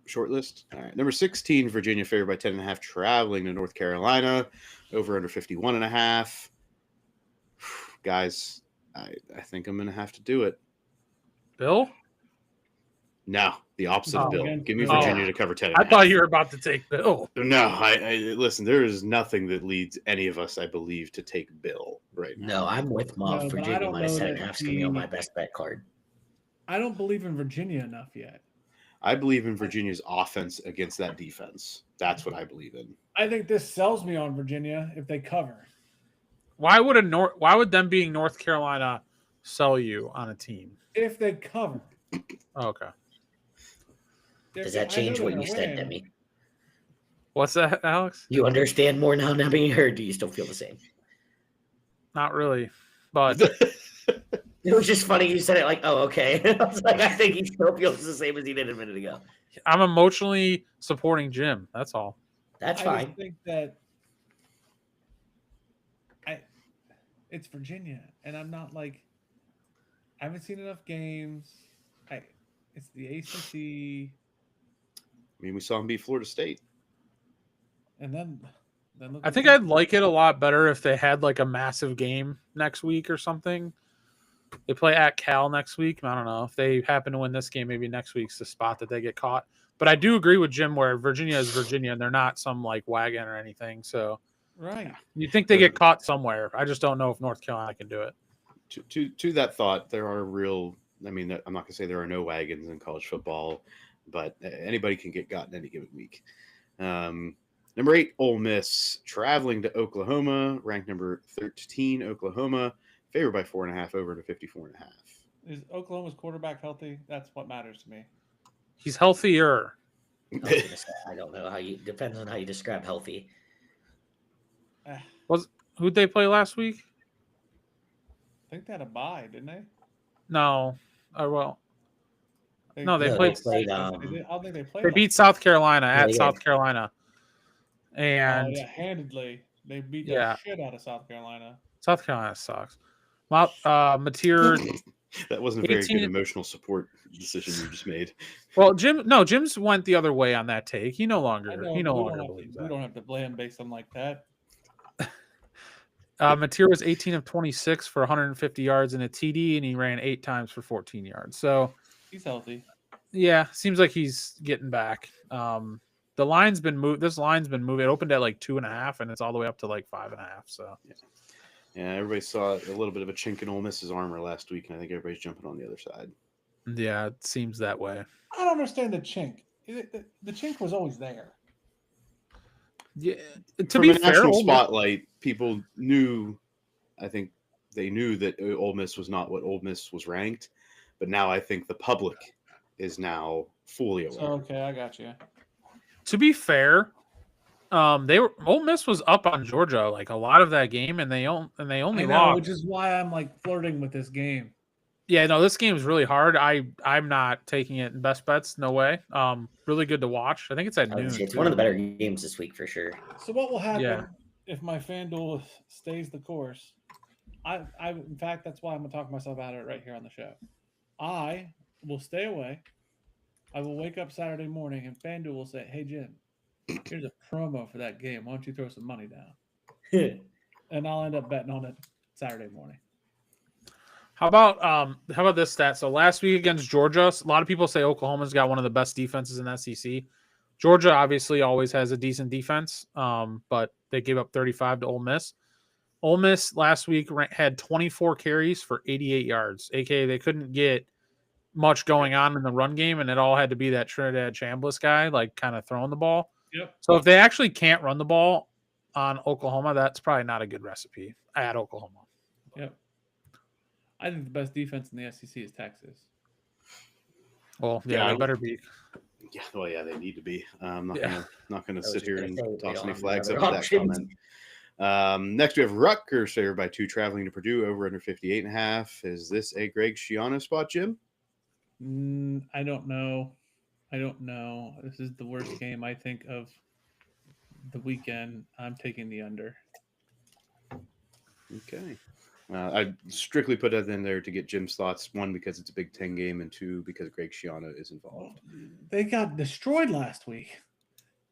Short list. All right. Number 16, Virginia favored by 10.5, traveling to North Carolina, over under 51.5. guys, I think I'm going to have to do it. Bill? No, the opposite of Oh. Bill. Give me Oh. Virginia to cover 10. I thought you were about to take Bill. No, I listen. There is nothing that leads any of us, I believe, to take Bill right now. No, I'm with Mom. No, but I Virginia don't minus know 7.5 that is going to be on the- my best bet card. I don't believe in Virginia enough yet. I believe in Virginia's offense against that defense. That's what I believe in. I think this sells me on Virginia if they cover. Why would them being North Carolina sell you on a team? If they cover. Oh, okay. Does that change what you said, Demi? Demi? What's that, Alex? You understand more now, Demi, or do you still feel the same? Not really, but It was just funny you said it like, oh, okay. I was like, I think he still feels the same as he did a minute ago. I'm emotionally supporting Jim. That's all. That's I fine. just think that it's Virginia, and I'm not like I haven't seen enough games. It's the ACC, I mean, we saw him beat Florida State. and then look. I at think the- I'd like it a lot better if they had like a massive game next week or something. They play at Cal next week. I don't know if they happen to win this game. Maybe next week's the spot that they get caught. But I do agree with Jim where Virginia is Virginia and they're not some like wagon or anything. So right. you think they get caught somewhere. I just don't know if North Carolina can do it. To that thought, there are real. I mean, I'm not going to say there are no wagons in college football, but anybody can get got in any given week. Number 8, Ole Miss traveling to Oklahoma, ranked number 13. Oklahoma favored by 4.5 over to 54.5. Is Oklahoma's quarterback healthy? That's what matters to me. He's healthier. I was gonna say, I don't know how you depends on how you describe healthy. I Who'd they play last week? think they had a bye, didn't they? No. No, they No, played. they played, I don't think they played. They beat South Carolina Yeah, at they South did. Carolina. And handedly. They beat Yeah. the shit out of South Carolina. South Carolina sucks. Mateer. That wasn't a very 18 good emotional support decision you just made. Well, Jim's went the other way on that take. He no longer I know, he no we longer don't have believes to, we that. don't have to blame him based on like that. Mateer was 18 of 26 for 150 yards and a TD, and he ran 8 times for 14 yards. So He's healthy. yeah, seems like he's getting back. The line's been moved. This line's been moved. It opened at like 2.5, and it's all the way up to like 5.5. So Yeah, everybody saw a little bit of a chink in Ole Miss's armor last week, and I think everybody's jumping on the other side. yeah, it seems that way. I don't understand the chink. The chink was always there. Yeah, to From be a fair, national Ole Miss- spotlight, people knew. I think they knew that Ole Miss was not what Ole Miss was ranked, but now I think the public is now fully aware. So okay, I got you. to be fair, Ole Miss was up on Georgia like a lot of that game, and they only I know, lost. which is why I'm like flirting with this game. Yeah, no, this game is really hard. I'm not taking it in best bets. No way. Really good to watch. I think it's at I would noon. say it's too. one of the better games this week for sure. So what will happen Yeah. if my FanDuel stays the course? I in fact that's why I'm gonna talk myself out of it right here on the show. I will stay away. I will wake up Saturday morning and FanDuel will say, "Hey Jim, here's a promo for that game. Why don't you throw some money down?" And I'll end up betting on it Saturday morning. How about this stat? So last week against Georgia, a lot of people say Oklahoma's got one of the best defenses in the SEC. Georgia obviously always has a decent defense, but they gave up 35 to Ole Miss. Ole Miss last week had 24 carries for 88 yards, aka they couldn't get much going on in the run game, and it all had to be that Trinidad Chambliss guy, like kind of throwing the ball. Yep. So if they actually can't run the ball on Oklahoma, that's probably not a good recipe at Oklahoma. Yep. I think the best defense in the SEC is Texas. Well, Yeah, yeah, I they would- better be. Yeah, well, yeah, they need to be. I'm not Yeah. gonna I was sit just here gonna and say, they toss don't any have flags any up other with that options. comment. Next, we have Rutgers favored by 2 traveling to Purdue over under 58.5. Is this a Greg Schiano spot, Jim? I don't know. This is the worst game I think of the weekend. I'm taking the under. Okay. I strictly put that in there to get Jim's thoughts. 1, because it's a Big Ten game, and 2, because Greg Schiano is involved. They got destroyed last week.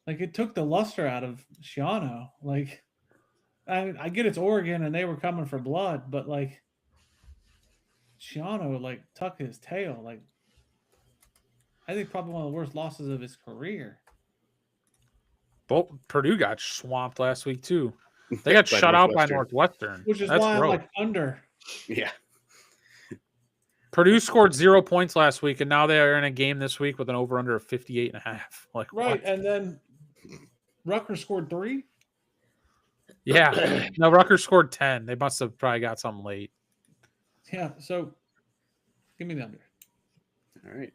Like it took the luster out of Schiano. Like I get it's Oregon and they were coming for blood, but like Shiano like tuck his tail. Like I think probably one of the worst losses of his career. Well, Purdue got swamped last week too. They got By shut out by Northwestern. Northwestern. Which is That's why I'm gross. like under. Yeah. Purdue scored 0 points last week, and now they are in a game this week with an over/under of 58.5. Like Right. what? And then Rutgers scored 3. Yeah. No, Rutgers scored 10. They must have probably got something late. Yeah. So give me the under. All right.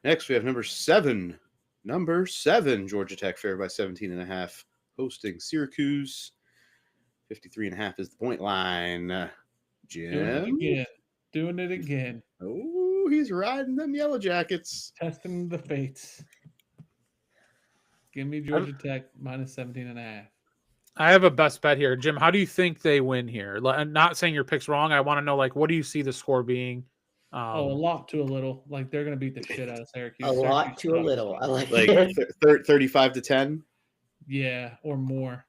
Next, we have number 7. Number 7, Georgia Tech favored by 17.5, hosting Syracuse. 53.5 is the point line. Doing it again. Oh, he's riding them Yellow Jackets. Testing the fates. Give me Georgia Tech minus 17.5. I have a best bet here. Jim, how do you think they win here? I'm not saying your pick's wrong. I want to know, like, what do you see the score being? A lot to a little. Like they're going to beat the shit out of Syracuse. A lot Syracuse to a sucks. little. I like Like it. 35-10. Yeah, or more.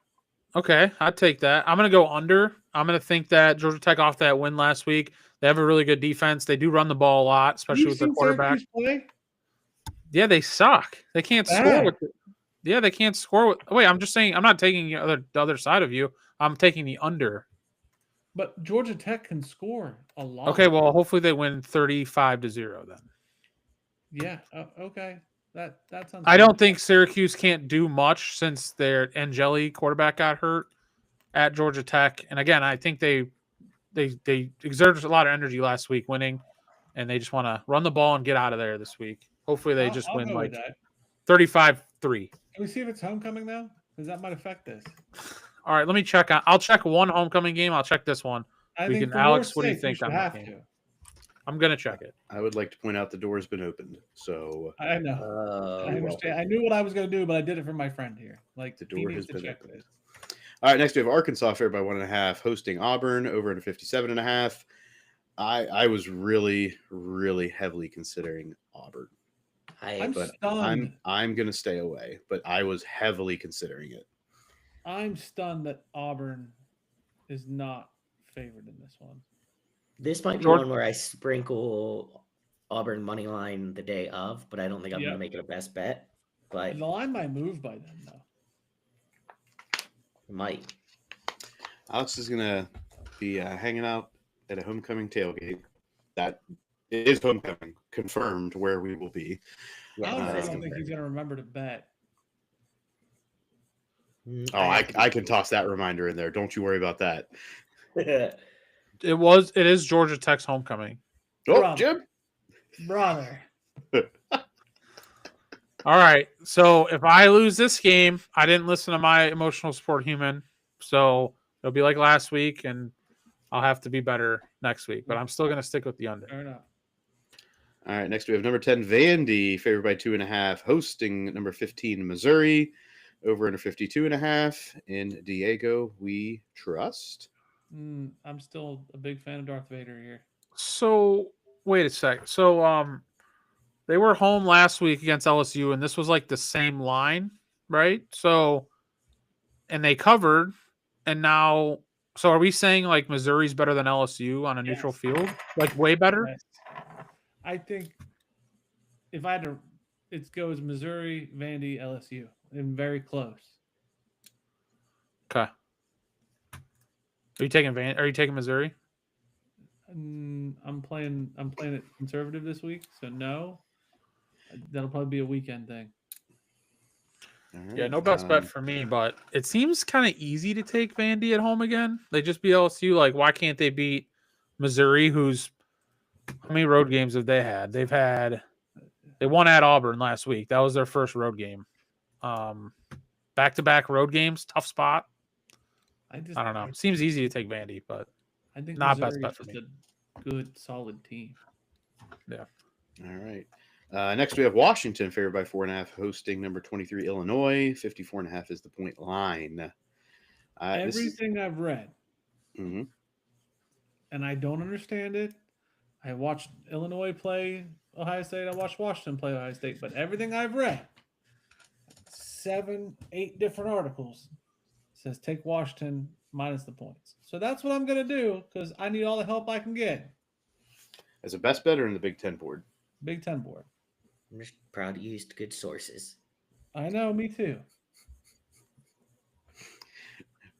Okay, I'd take that. I'm going to go under. I'm going to think that Georgia Tech off that win last week. They have a really good defense. They do run the ball a lot, especially You've with their seen quarterback. Syracuse play? Yeah, they suck. They can't score Bad. with. Yeah, they can't score with. Wait, I'm just saying. I'm not taking the other side of you. I'm taking the under. But Georgia Tech can score a lot. Okay, well, hopefully they win 35-0 then. Yeah. Okay. That sounds. I good. don't think Syracuse can't do much since their Angeli quarterback got hurt at Georgia Tech. And again, I think they exerted a lot of energy last week winning, and they just want to run the ball and get out of there this week. Hopefully they just I'll win go with like that. 35-3. Can we see if it's homecoming now? Because that might affect this. All right, let me check. I'll check one homecoming game. I'll check this one. I We think can- for Alex, your what do you sake, think should on that have game? to. I'm going to check it. I would like to point out the door's been opened. So I know. I Well, understand. I knew what I was going to do, but I did it for my friend here. Like the he door needs has to been check opened. this. All right, next we have Arkansas favored by 1.5, hosting Auburn over under 57.5. I was really, really heavily considering Auburn, I'm but stunned. I'm gonna stay away. But I was heavily considering it. I'm stunned that Auburn is not favored in this one. this might be George- one where I sprinkle Auburn money line the day of, but I don't think I'm going Yep. to make it a best bet. But The line might move by then, though. it might. Alex is gonna be hanging out at a homecoming tailgate. That is homecoming confirmed where we will be. Yeah, I that honestly is don't think he's going to remember to bet. Oh, I can toss that reminder in there. Don't you worry about that. It is Georgia Tech's homecoming. Oh, Brother. Jim. Brother. All right. So if I lose this game, I didn't listen to my emotional support human. So it'll be like last week, and I'll have to be better next week. But I'm still going to stick with the under. Fair enough. All right, next we have number 10, Vandy, favored by 2.5, hosting number 15, Missouri, over under 52.5. In Diego, we trust. I'm still a big fan of Darth Vader here. So wait a sec. So they were home last week against LSU, and this was like the same line, right? So and they covered, and now so are we saying like Missouri's better than LSU on a neutral Yes. field? Like way better? Yes. I think if I had to, it goes Missouri, Vandy, LSU, and very close. Okay. Are you taking Missouri? I'm playing it conservative this week, so no. That'll probably be a weekend thing. All right, Yeah, no best bet for me, but it seems kind of easy to take Vandy at home again. They just beat LSU. Like, why can't they beat Missouri, who's how many road games have they had? They won at Auburn last week. That was their first road game. Back-to-back road games, tough spot. I don't know. It seems easy to take Vandy, but I think not Missouri best bet is for just me. a good, solid team. Yeah. All right. Next, we have Washington, favored by 4.5, hosting number 23, Illinois. 54.5 is the point line. Everything I've read, Mhm. and I don't understand it. I watched Illinois play Ohio State. I watched Washington play Ohio State. But everything I've read, 7, 8 different articles, says take Washington minus the points. So that's what I'm going to do because I need all the help I can get. As a best bet or in the Big Ten board? Big Ten board. I'm just proud you used good sources. I know, me too.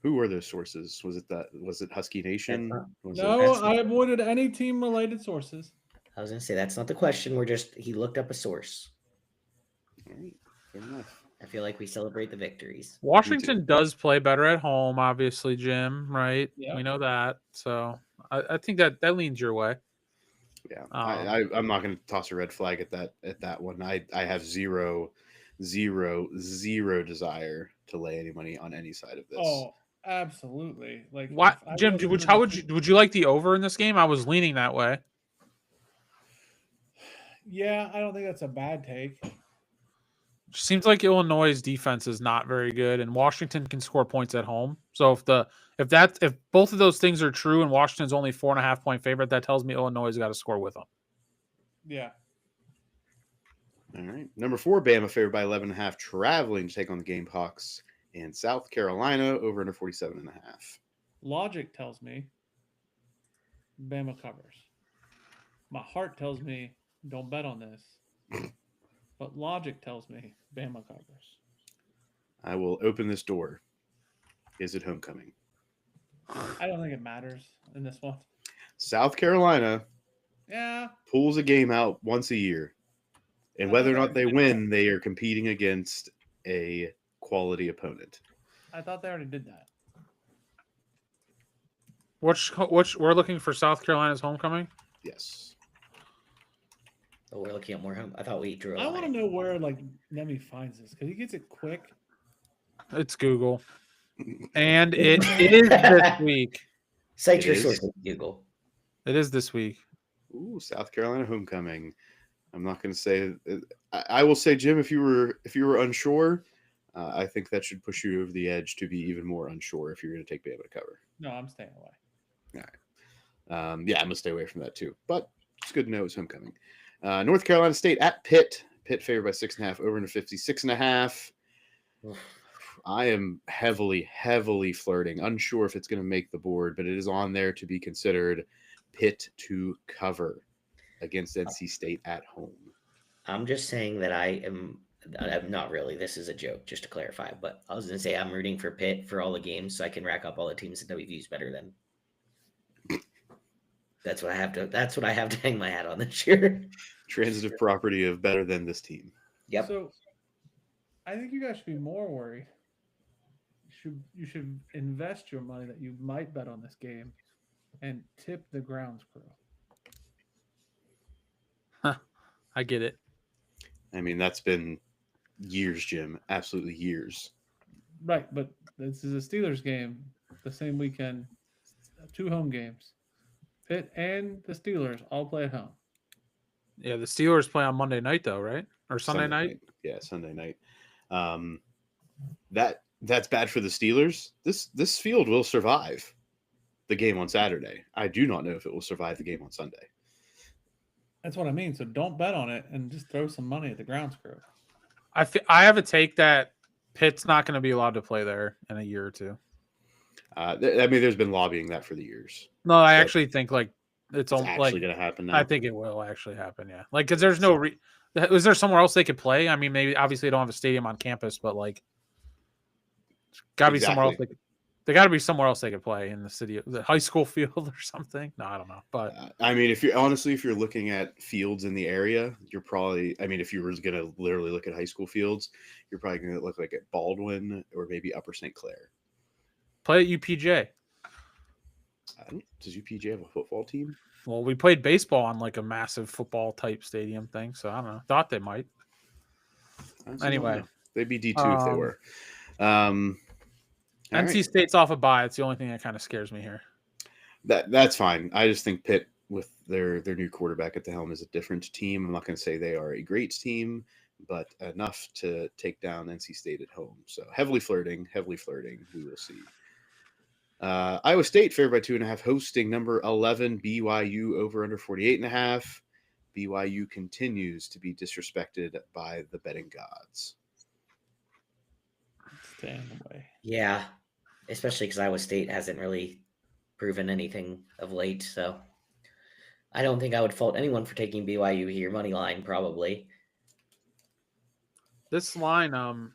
Who were those sources? Was it Husky Nation? Was No, it, I avoided any team related sources. I was gonna say that's not the question. He looked up a source. all right, fair enough. I feel like we celebrate the victories. Washington does play better at home, obviously, Jim, right? Yep. We know that. So I think that leans your way. Yeah, I'm not going to toss a red flag at that one. I have zero desire to lay any money on any side of this. Oh, absolutely. Like, What, if I Jim? wasn't How gonna- would you like the over in this game? I was leaning that way. Yeah, I don't think that's a bad take. Seems like Illinois' defense is not very good, and Washington can score points at home. So if both of those things are true, and Washington's only 4.5 point favorite, that tells me Illinois has got to score with them. Yeah. All right, number 4, Bama favored by 11.5, traveling to take on the Gamehawks in South Carolina over under 47.5. Logic tells me Bama covers. My heart tells me don't bet on this. But logic tells me Bama covers. I will open this door. Is it homecoming? I don't think it matters in this one. South Carolina Yeah. pulls a game out once a year. And I whether or thought not they they did win, they are competing against a quality opponent. I thought they already did that. Which we're looking for South Carolina's homecoming? Yes. Oh, we're looking at more home. I thought we drew a I want to line. know where Nemi finds this because he gets it quick. It's Google. And it is this week. Cite It your is. sources, Google. It is this week. Ooh, South Carolina homecoming. I'm not going to say. I will say, Jim, if you were unsure, I think that should push you over the edge to be even more unsure if you're going to take Bama to cover. No, I'm staying away. All right. Yeah, I'm going to stay away from that too. But it's good to know it's homecoming. North Carolina State at Pitt. Pitt favored by 6.5, over into 56.5. I am heavily flirting. Unsure if it's going to make the board, but it is on there to be considered. Pitt to cover against NC State at home. I'm just saying that I'm not really. This is a joke, just to clarify. But I was going to say I'm rooting for Pitt for all the games, so I can rack up all the teams that we've used better than. That's what I have to hang my hat on this year. Transitive property of better than this team. Yep. So I think you guys should be more worried. You should invest your money that you might bet on this game and tip the grounds crew. I get it. I mean, that's been years, Jim. Absolutely years. Right, but this is a Steelers game the same weekend, 2 home games. Pitt and the Steelers all play at home. Yeah, the Steelers play on Monday night though, right? Or Sunday night? Yeah, Sunday night. That's bad for the Steelers. This field will survive the game on Saturday. I do not know if it will survive the game on Sunday. That's what I mean. So don't bet on it and just throw some money at the grounds crew. I have a take that Pitt's not going to be allowed to play there in a year or two. I mean, there's been lobbying that for the years. No, I actually think it's actually going to happen now. I think it will actually happen. Yeah, because there's no. Is there somewhere else they could play? I mean, maybe obviously they don't have a stadium on campus, but got to be somewhere else. They got to be somewhere else they could play in the city, the high school field or something. No, I don't know. But I mean, if you're looking at fields in the area, you're probably. I mean, if you were going to literally look at high school fields, you're probably going to look like at Baldwin or maybe Upper St. Clair. play at UPJ. Does UPJ have a football team? Well, we played baseball on a massive football type stadium thing, so I don't know. Thought they might. Anyway, they'd be D2 if they were. NC State's off a bye. It's the only thing that kind of scares me here. That's fine. I just think Pitt, with their new quarterback at the helm, is a different team. I'm not going to say they are a great team, but enough to take down NC State at home. So heavily flirting. We will see. Iowa State favored by 2.5, hosting number 11 BYU over under 48.5. BYU continues to be disrespected by the betting gods. Staying away. Yeah. especially because Iowa State hasn't really proven anything of late. So I don't think I would fault anyone for taking BYU here. Money line, probably. This line, anyway,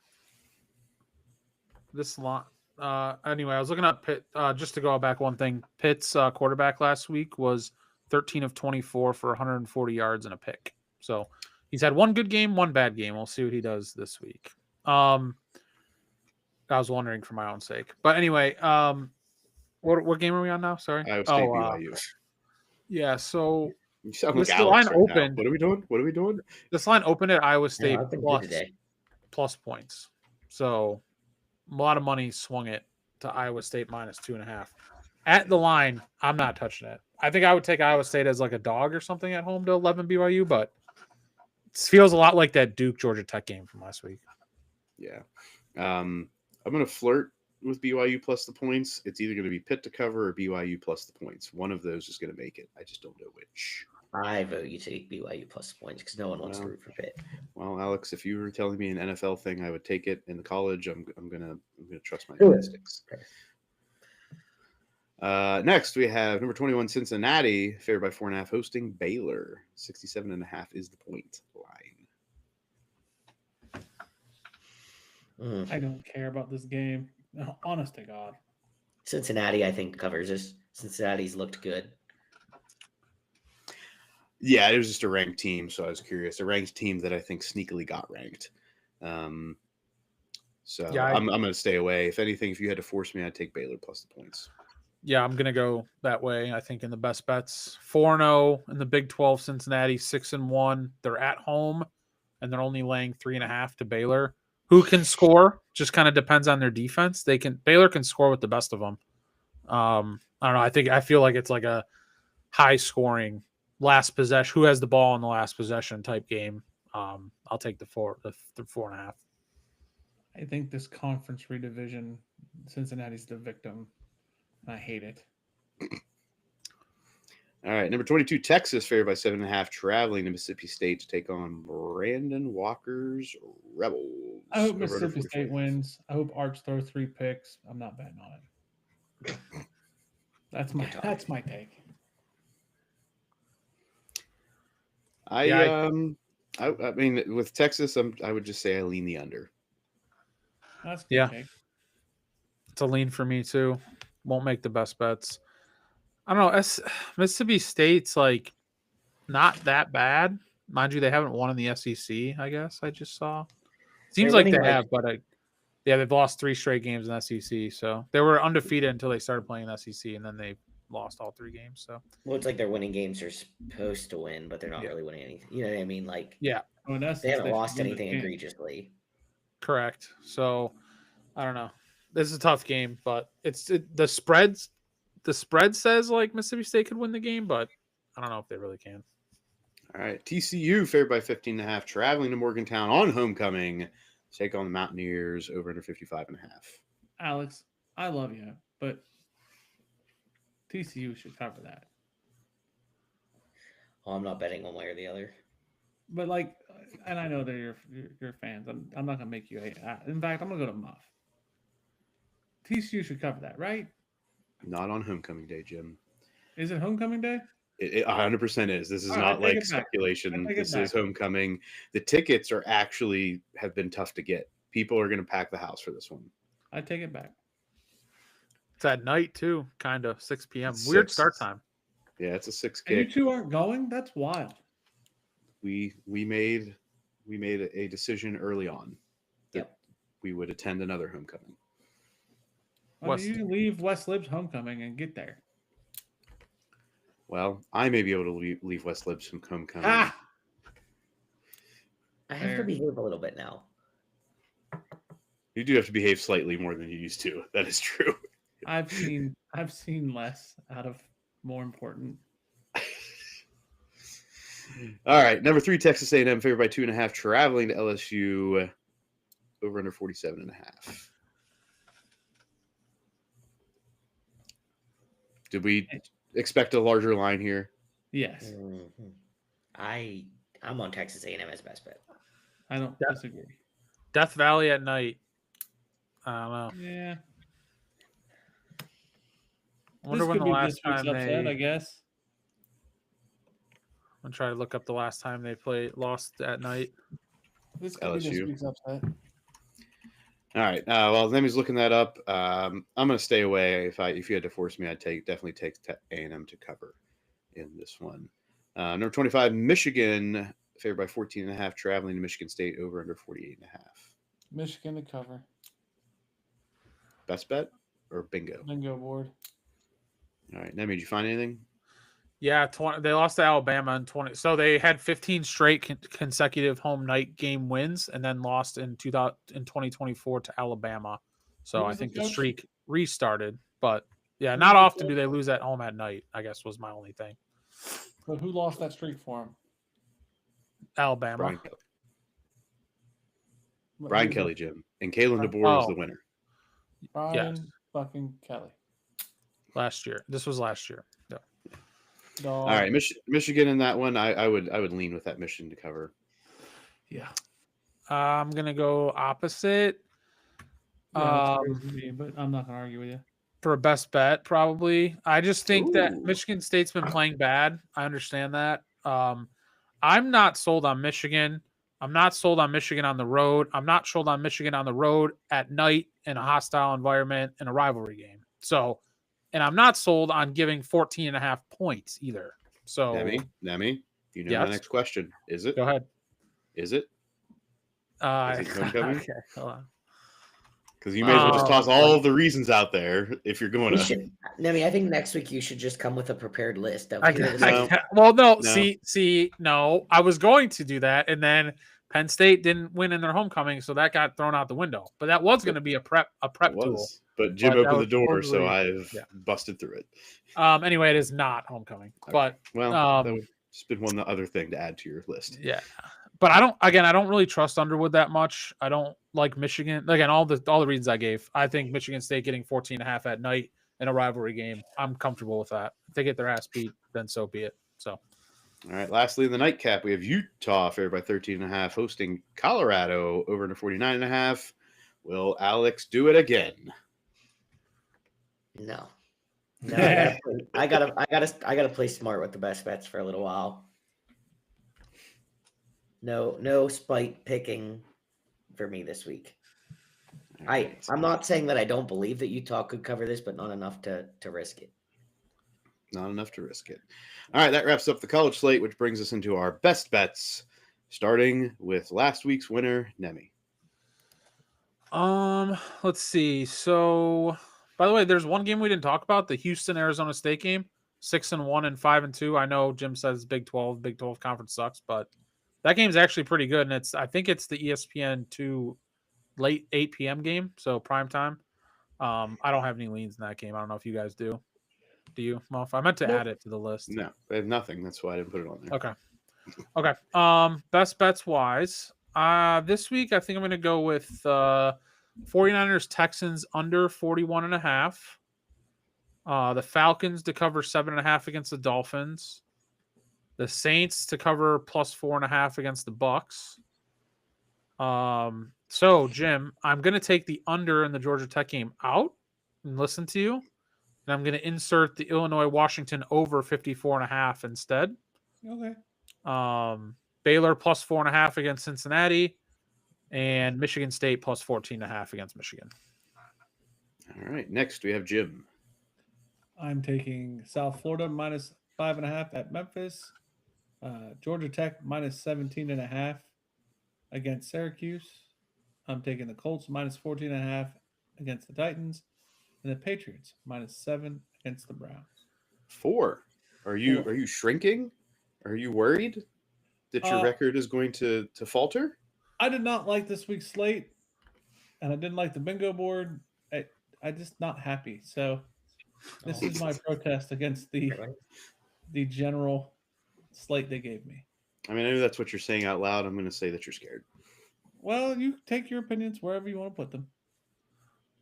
I was looking up Pitt, just to go back one thing. Pitt's quarterback last week was 13 of 24 for 140 yards and a pick. So he's had one good game, one bad game. We'll see what he does this week. I was wondering for my own sake. But anyway, what game are we on now? Sorry. Iowa State, BYU. Yeah, so You sound like the Alex line right now. opened. What are we doing? What are we doing? This line opened at Iowa State I've been good today. plus points. So a lot of money swung it to Iowa State minus 2.5. At the line, I'm not touching it. I think I would take Iowa State as like a dog or something at home to 11 BYU, but it feels a lot like that Duke Georgia Tech game from last week. Yeah. I'm going to flirt with BYU plus the points. It's either going to be Pitt to cover or BYU plus the points. One of those is going to make it. I just don't know which. I vote you take BYU plus points because no one wants to root for Pitt. Well, Alex, if you were telling me an NFL thing, I would take it. In the college, I'm gonna trust my Do it. instincts. Next, we have number 21 Cincinnati, favored by 4.5, hosting Baylor. 67.5 is the point line. I don't care about this game. No, honest to God. Cincinnati, I think, covers this. Cincinnati's looked good. Yeah, it was just a ranked team, so I was curious. A ranked team that I think sneakily got ranked. So Yeah, I'm going to stay away. If anything, if you had to force me, I'd take Baylor plus the points. Yeah, I'm gonna go that way. I think in the best bets, 4-0 in the Big 12. Cincinnati 6-1. They're at home, and they're only laying 3.5 to Baylor, who can score. Just kind of depends on their defense. Baylor can score with the best of them. I don't know. I feel like it's like a high scoring last possession. Who has the ball in the last possession type game? I'll take the 4.5. I think this conference redivision, Cincinnati's the victim. I hate it. All right, number 22, Texas, favored by 7.5, traveling to Mississippi State to take on Brandon Walker's Rebels. I hope Mississippi State wins. I hope Arch throws 3 picks. I'm not betting on it. That's my take. I mean, with Texas, I would just say I lean the under. That's good. Yeah. Take. It's a lean for me too. Won't make the best bets. I don't know. Mississippi State's like not that bad. Mind you, they haven't won in the SEC, I guess. I just saw. Seems like they have, but they've lost 3 straight games in the SEC. So they were undefeated until they started playing in the SEC, and then they lost all 3 games. So it's like they're winning games they're supposed to win, but they're not really winning anything. You know what I mean? Like, yeah, they haven't lost anything egregiously. Correct. So I don't know. This is a tough game, but the spreads. The spread says like Mississippi State could win the game, but I don't know if they really can. All right, TCU favored by 15.5, traveling to Morgantown on homecoming. Take on the Mountaineers over under 55.5. Alex, I love you, but TCU should cover that. Oh, I'm not betting one way or the other. But like, and I know they're your fans. I'm not gonna make you hate. In fact, I'm gonna go to Muff. TCU should cover that, right? Not on homecoming day, Jim. Is it homecoming day? It 100% is. This is not like speculation. This is homecoming. The tickets have been tough to get. People are going to pack the house for this one. I take it back. It's at night too, kind of 6 p.m. Weird start time. Yeah, it's a 6 kick. And you 2 aren't going? That's wild. We made a decision early on that we would attend another homecoming. You leave West Lib's homecoming and get there. Well, I may be able to leave West Lib's homecoming. I have to behave a little bit now. You do have to behave slightly more than you used to. That is true. I've seen less out of more important. All right, number 3, Texas A&M favored by 2.5, traveling to LSU over under 47.5. Did we expect a larger line here? Yes. Mm-hmm. I'm on Texas A&M as best bet. I don't disagree. Death Valley at night. I don't know. Yeah. I wonder This when could the be last this week's time upset, I they. guess. I'm trying to look up the last time they lost at night. This could be this LSU. week's upset. All right. Well, Nemi's looking that up. I'm going to stay away. If you had to force me, I'd definitely take A&M to cover in this one. Number 25, Michigan, favored by 14.5, traveling to Michigan State over under 48.5. Michigan to cover. Best bet or bingo? Bingo board. All right. Nemi, did you find anything? Yeah, they lost to Alabama in 20. So they had 15 straight consecutive home night game wins, and then lost in 2024 to Alabama. So I think the streak restarted. But yeah, not often do they lose at home at night, I guess was my only thing. But who lost that streak for him? Alabama. Brian Kelly, Jim. And Kalen DeBoer was the winner. Brian fucking Kelly. Last year. This was last year. Yeah. All right, Michigan in that one. I would lean with that Michigan to cover. Yeah. I'm gonna go opposite. Yeah, that's crazy to me, but I'm not gonna argue with you. For a best bet, probably. I just think that Michigan State's been playing bad. I understand that. I'm not sold on Michigan. I'm not sold on Michigan on the road. I'm not sold on Michigan on the road at night in a hostile environment in a rivalry game. So, and I'm not sold on giving 14.5 points either. So, Nemi, you know my next question. Is it? Go ahead. Is it? Is it homecoming? Okay, hold on. Because you may as well just toss all of the reasons out there if you're going to. Nemi, I think next week you should just come with a prepared list. No. I was going to do that, and then Penn State didn't win in their homecoming, so that got thrown out the window. But that was going to be a prep tool. But Jim opened the door, so I've busted through it. Anyway, it is not homecoming. Okay. But that would just been one other thing to add to your list. Yeah. But I don't really trust Underwood that much. I don't like Michigan. Again, all the reasons I gave. I think Michigan State getting 14.5 at night in a rivalry game, I'm comfortable with that. If they get their ass beat, then so be it. So, all right. Lastly, in the nightcap, we have Utah favored by 13.5, hosting Colorado over under 49.5. Will Alex do it again? No. I gotta play smart with the best bets for a little while. No spite picking for me this week. I'm not saying that I don't believe that Utah could cover this, but not enough to risk it. Not enough to risk it. All right, that wraps up the college slate, which brings us into our best bets, starting with last week's winner, Nemi. Let's see. So, by the way, there's one game we didn't talk about, the Houston Arizona State game, 6-1 and 5-2. I know Jim says Big 12 conference sucks, but that game's actually pretty good, and I think it's the ESPN2 late 8 p.m. game, so prime time. I don't have any leans in that game. I don't know if you guys do. Do you, Muff? I meant to add it to the list. No, I have nothing. That's why I didn't put it on there. Okay. Best bets wise, this week I think I'm going to go with 49ers Texans under 41.5. The Falcons to cover 7.5 against the Dolphins. The Saints to cover plus 4.5 against the Bucks. So Jim, I'm going to take the under in the Georgia Tech game out and listen to you. And I'm going to insert the Illinois-Washington over 54.5 instead. Okay. Baylor plus 4.5 against Cincinnati, and Michigan State plus 14.5 against Michigan. All right. Next, we have Jim. I'm taking South Florida minus 5.5 at Memphis. Georgia Tech minus 17.5 against Syracuse. I'm taking the Colts minus 14.5 against the Titans, and the Patriots minus 7 against the Browns. 4. Are you shrinking? Are you worried that your record is going to falter? I did not like this week's slate, and I didn't like the bingo board. I just not happy. So this is my protest against the general slate they gave me. I mean, I know that's what you're saying out loud. I'm going to say that you're scared. Well, you take your opinions wherever you want to put them.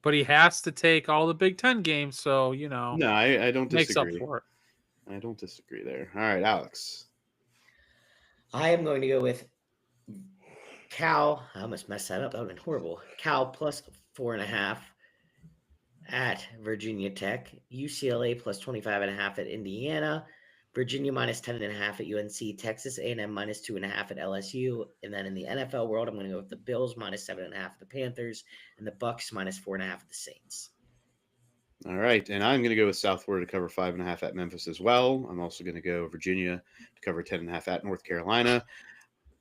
But he has to take all the Big Ten games, so, No, I don't disagree. Makes up for it. I don't disagree there. All right, Alex. I am going to go with Cal. I almost messed that up. That would have been horrible. Cal plus 4.5 at Virginia Tech, UCLA plus 25.5 at Indiana, Virginia minus 10.5 at UNC, Texas A&M minus 2.5 at LSU, and then in the NFL world, I'm going to go with the Bills minus 7.5 at the Panthers, and the Bucks minus 4.5 at the Saints. All right, and I'm going to go with South Florida to cover 5.5 at Memphis as well. I'm also going to go Virginia to cover 10.5 at North Carolina.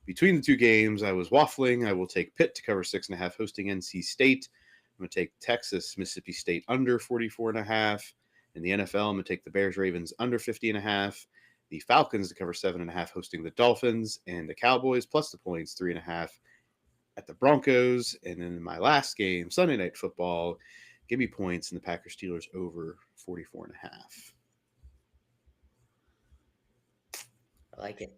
Between the two games, I was waffling. I will take Pitt to cover 6.5 hosting NC State. I'm going to take Texas, Mississippi State under 44.5. In the NFL, I'm going to take the Bears, Ravens under 50.5. The Falcons to cover 7.5 hosting the Dolphins, and the Cowboys plus the points 3.5 at the Broncos. And then in my last game, Sunday Night Football, give me points in the Packers Steelers over 44.5. I like it.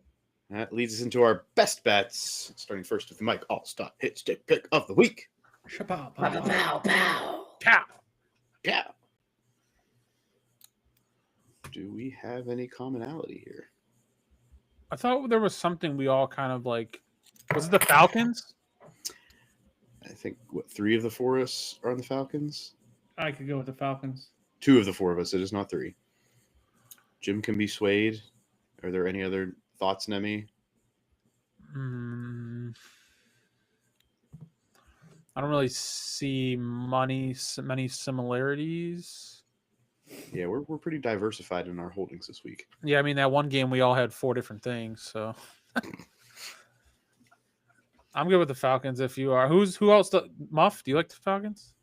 That leads us into our best bets, starting first with the Mike All-Star Hit Stick Pick of the Week. Shapow, Pow, pow, pow, pow. Cow. Yeah. Do we have any commonality here? I thought there was something we all kind of like. Was it the Falcons? I think, 3 of the 4 of us are on the Falcons? I could go with the Falcons. 2 of the 4 of us. It is not 3. Jim can be swayed. Are there any other thoughts, Nemi? I don't really see many similarities. Yeah, we're pretty diversified in our holdings this week. Yeah, I mean that one game we all had 4 different things, so I'm good with the Falcons. If you are, who else? Muff, do you like the Falcons?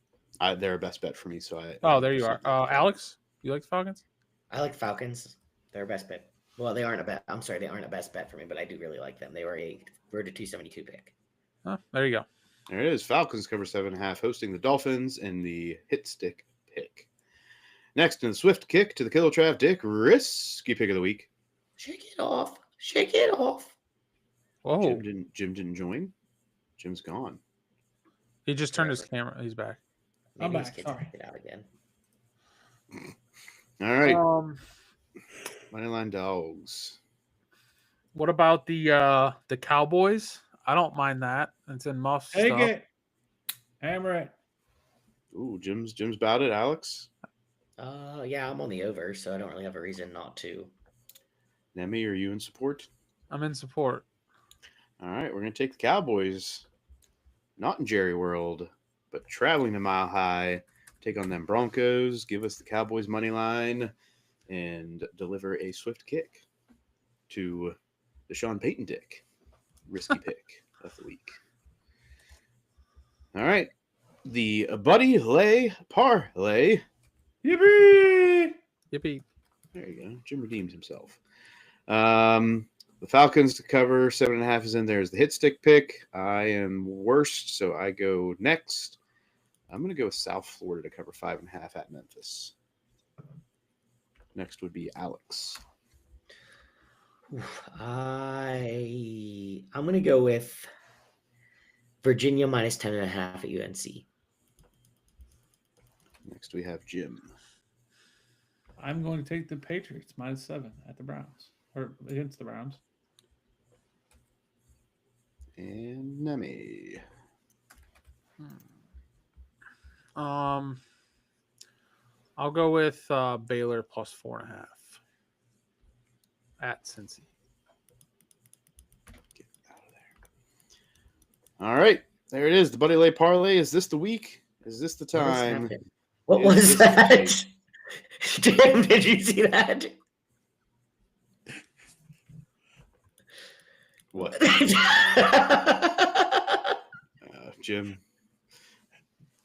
They're a best bet for me, so There you are. Alex, you like the Falcons? I like Falcons. They're a best bet. Well, they aren't a bet. I'm sorry, they aren't a best bet for me, but I do really like them. They were a road to 272 pick. Oh, there you go. There it is. Falcons cover 7.5, hosting the Dolphins in the hit stick pick. Next, in the swift kick to the Kilo Trav Dick, risky pick of the week. Shake it off. Shake it off. Whoa! Jim didn't join. Jim's gone. He just turned his camera. He's back. Maybe I'm his back, kids sorry. Get out again. All right. Moneyline Dogs. What about the Cowboys? I don't mind that. It's in Muff's Take stuff. it. Hammer it. Ooh, Jim's about it. Alex, Yeah, I'm on the over, so I don't really have a reason not to. Nemi, are you in support? I'm in support. All right, we're gonna take the Cowboys. Not in Jerry World, but traveling to Mile High. Take on them Broncos. Give us the Cowboys money line and deliver a swift kick to the Sean Payton Dick. Risky pick of the week. All right. The Buddy Lay Parlay. Yippee! Yippee! There you go. Jim redeems himself. The Falcons to cover 7.5 is in there as the hit stick pick. I am worst, so I go next. I'm going to go with South Florida to cover 5.5 at Memphis. Next would be Alex. I'm gonna go with Virginia minus 10.5 at UNC. Next we have Jim. I'm going to take the Patriots minus 7 at the Browns or against the Browns. And Nemi. I'll go with Baylor plus 4.5 at Cincy. Get out of there. All right. There it is. The Buddy Lay Parlay. Is this the week? Is this the time? What was that? Jim, did you see that? What? Jim.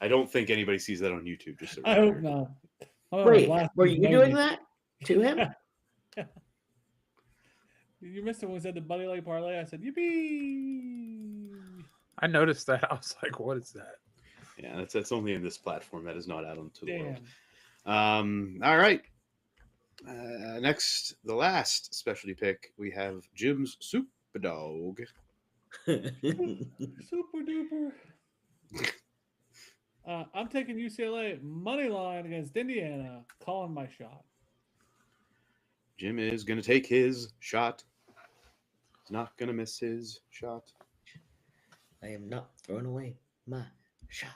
I don't think anybody sees that on YouTube. Just so I hope not. Oh, Wait, last were week's you doing nosy. that to him? You missed it when we said the Buddy Lay Parlay. I said, yippee! I noticed that. I was like, "What is that?" Yeah, that's only in this platform. That is not out onto the world. Damn. All right. Next, the last specialty pick, we have Jim's Super Dog. Super duper. I'm taking UCLA money line against Indiana. Calling my shot. Jim is going to take his shot. He's not going to miss his shot. I am not throwing away my shot.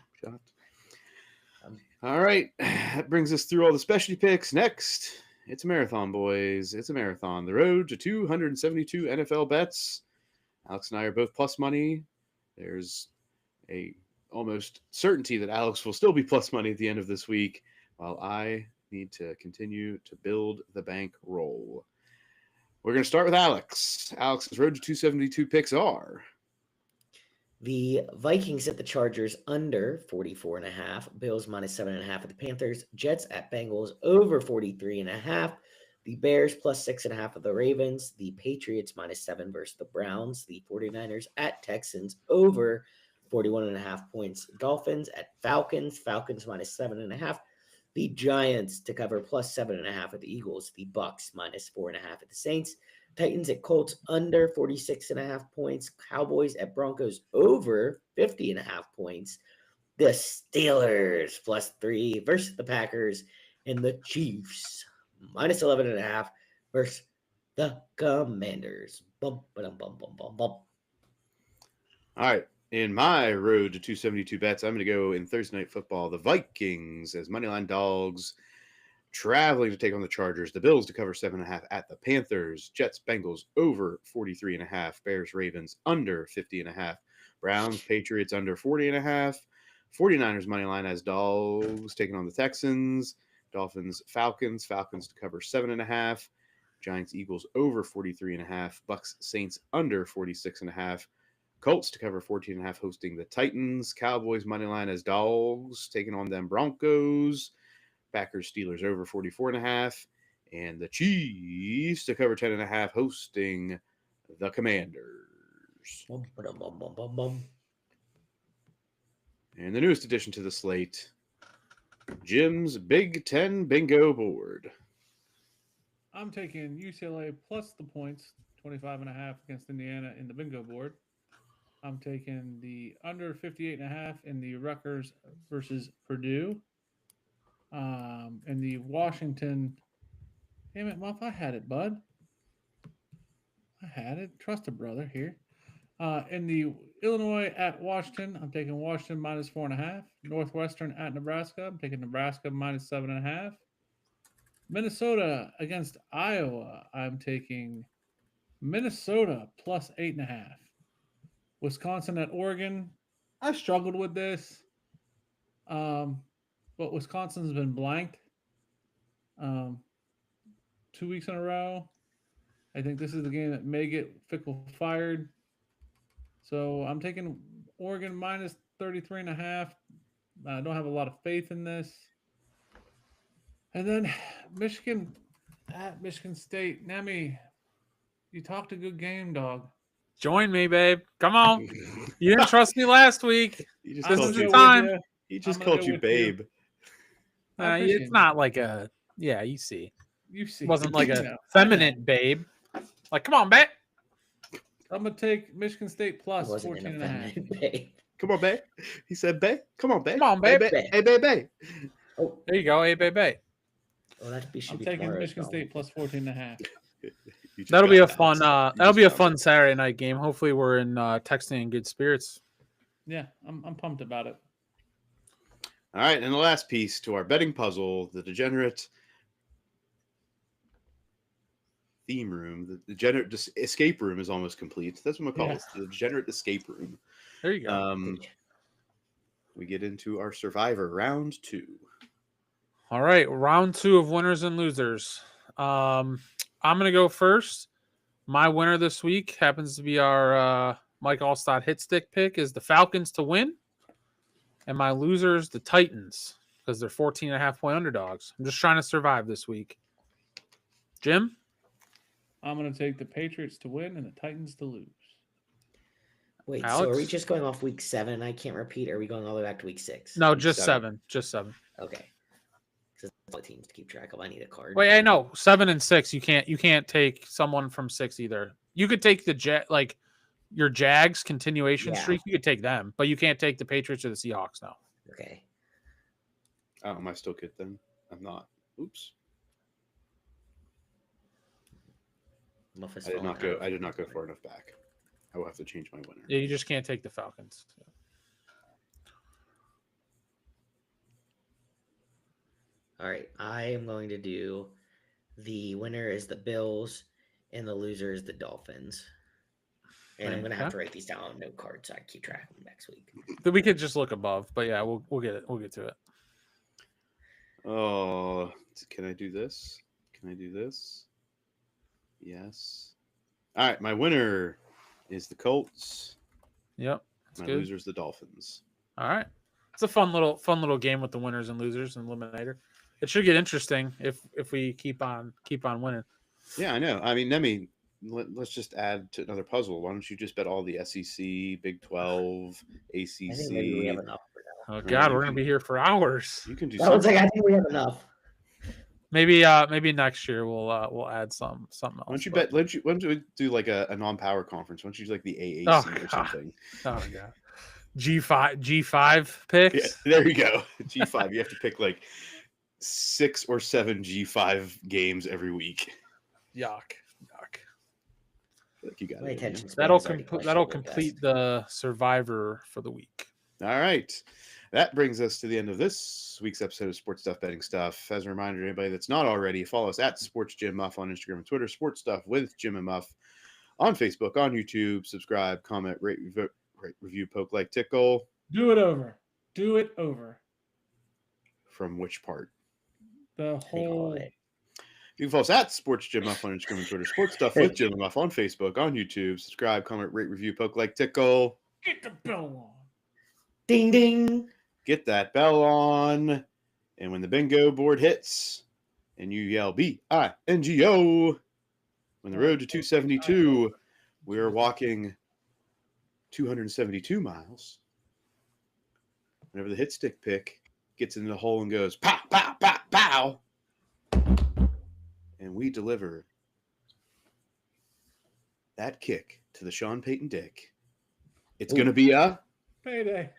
All All right, that brings us through all the specialty picks. Next, it's a marathon, boys. It's a marathon. The road to 272 NFL bets. Alex and I are both plus money. There's a almost certainty that Alex will still be plus money at the end of this week, while I need to continue to build the bank roll. We're going to start with Alex. Alex's road to 272 picks are the Vikings at the Chargers under 44.5, Bills minus 7.5 at the Panthers, Jets at Bengals over 43.5, the Bears plus 6.5 at the Ravens, the Patriots minus 7 versus the Browns, the 49ers at Texans over 41.5 points, Dolphins at Falcons, Falcons minus 7.5, the Giants to cover plus 7.5 at the Eagles, the Bucks minus 4.5 at the Saints, Titans at Colts under 46.5 points, Cowboys at Broncos over 50.5 points, the Steelers plus 3 versus the Packers, and the Chiefs minus 11.5 versus the Commanders. Bum, ba-dum, bum, bum, bum, bum. all right. In my road to 272 bets, I'm going to go in Thursday Night Football. The Vikings as moneyline dogs, traveling to take on the Chargers. The Bills to cover 7.5 at the Panthers. Jets, Bengals over 43.5. Bears, Ravens under 50.5. Browns, Patriots under 40.5. 49ers moneyline as dogs taking on the Texans. Dolphins, Falcons to cover 7.5. Giants, Eagles over 43.5. Bucks, Saints under 46.5. Colts to cover 14.5 hosting the Titans. Cowboys moneyline as dogs taking on them Broncos. Packers, Steelers over 44.5. And the Chiefs to cover 10.5 hosting the Commanders. Bum, ba-dum, bum, bum, bum, bum. And the newest addition to the slate, Jim's Big Ten Bingo Board. I'm taking UCLA plus the points, 25.5 against Indiana in the bingo board. I'm taking the under 58.5 in the Rutgers versus Purdue. In the Washington, damn it, Muff, I had it, bud. I had it. Trust a brother here. In the Illinois at Washington, I'm taking Washington minus 4.5. Northwestern at Nebraska, I'm taking Nebraska minus 7.5. Minnesota against Iowa, I'm taking Minnesota plus 8.5. Wisconsin at Oregon, I struggled with this, but Wisconsin's been blanked 2 weeks in a row. I think this is the game that may get Fickle fired. So I'm taking Oregon minus 33.5. I don't have a lot of faith in this. And then Michigan at Michigan State. Nemi, you talked a good game, dog. Join me, babe. Come on. You didn't trust me last week. He just I'm This called is you, the time. you. he just I'm gonna called go you with you. babe. I appreciate It's it. not like a, yeah, you see. You see. It wasn't like I a know. feminine babe. Like, come on, babe. I'm gonna take Michigan State It plus wasn't in a 14.5. feminine babe. Come on, babe. He said, babe. Come on, babe. Come on, babe. Hey, babe. Hey, babe. Oh, There you go. Hey, babe, babe. well, that should I'm be taking tomorrow's Michigan problem. State plus 14.5. You just That'll got be a bounced. fun. You That'll just be a got fun bounced. Saturday night game. Hopefully, we're in texting in good spirits. Yeah, I'm pumped about it. All right, and the last piece to our betting puzzle, the degenerate theme room. The degenerate escape room is almost complete. That's what I'm gonna call it. The degenerate escape room. There you go. We get into our Survivor round 2. All right, round 2 of winners and losers. I'm gonna go first. My winner this week happens to be our Mike Allstott hit stick pick is the Falcons to win, and my losers the Titans because they're 14.5 point underdogs. I'm just trying to survive this week. Jim, I'm gonna take the Patriots to win and the Titans to lose. Wait, so Alex? are we just going off week 7? I can't repeat. Are we going all the way back to week 6? no, Week just 7. 7, just 7. Okay. Because that's all the teams to keep track of. I need a card. Wait, I know 7 and 6. You can't take someone from 6 either. You could take the your Jags continuation Yeah. streak. You could take them, but you can't take the Patriots or the Seahawks now. Okay. Oh, am I still good then? I'm not. Oops. Muff is I did not falling go. out. I did not go far enough back. I will have to change my winner. Yeah, you just can't take the Falcons. All right. I am going to do the winner is the Bills and the loser is the Dolphins. And I'm going to have to write these down on note cards so I can keep track of them next week. We could just look above, but yeah, we'll get it. We'll get to it. Oh, can I do this? Can I do this? Yes. All right, my winner is the Colts. Yep. That's My good. loser's the Dolphins. All right. It's a fun little game with the winners and losers and eliminator. It should get interesting if we keep on winning. Yeah, I know. I mean, let's just add to another puzzle. Why don't you just bet all the SEC, Big 12, ACC? I think maybe we have enough for now. Oh God, we're gonna be here for hours. You can do I was something. like, I think we have enough. Maybe next year we'll add something else. Why don't you bet? Why don't you do like a non-power conference? Why don't you do like the AAC Oh, or God. something? Oh God. G5 picks. Yeah, there you go. G5. You have to pick like 6 or 7 G5 games every week. Yuck. Like you got My it. attention That'll span is already that'll questionable at complete best. the Survivor for the week. All right. That brings us to the end of this week's episode of Sports Stuff Betting Stuff. As a reminder to anybody that's not already, follow us at Sports Jim Muff on Instagram and Twitter, Sports Stuff with Jim and Muff on Facebook, on YouTube. Subscribe, comment, rate, review, poke, like, tickle. Do it over. Do it over. From which part? The I think all whole. of it. You can follow us at Sports Jim Muff on Instagram and Twitter, Sports Stuff with Jim and Muff on Facebook, on YouTube. Subscribe, comment, rate, review, poke, like, tickle. Get the bell on. Ding ding. Get that bell on. And when the bingo board hits and you yell BINGO, when the road to 272, we are walking 272 miles. Whenever the hit stick pick gets into the hole and goes pow, pow, pow, pow, and we deliver that kick to the Sean Payton Dick, it's going to be a Payday.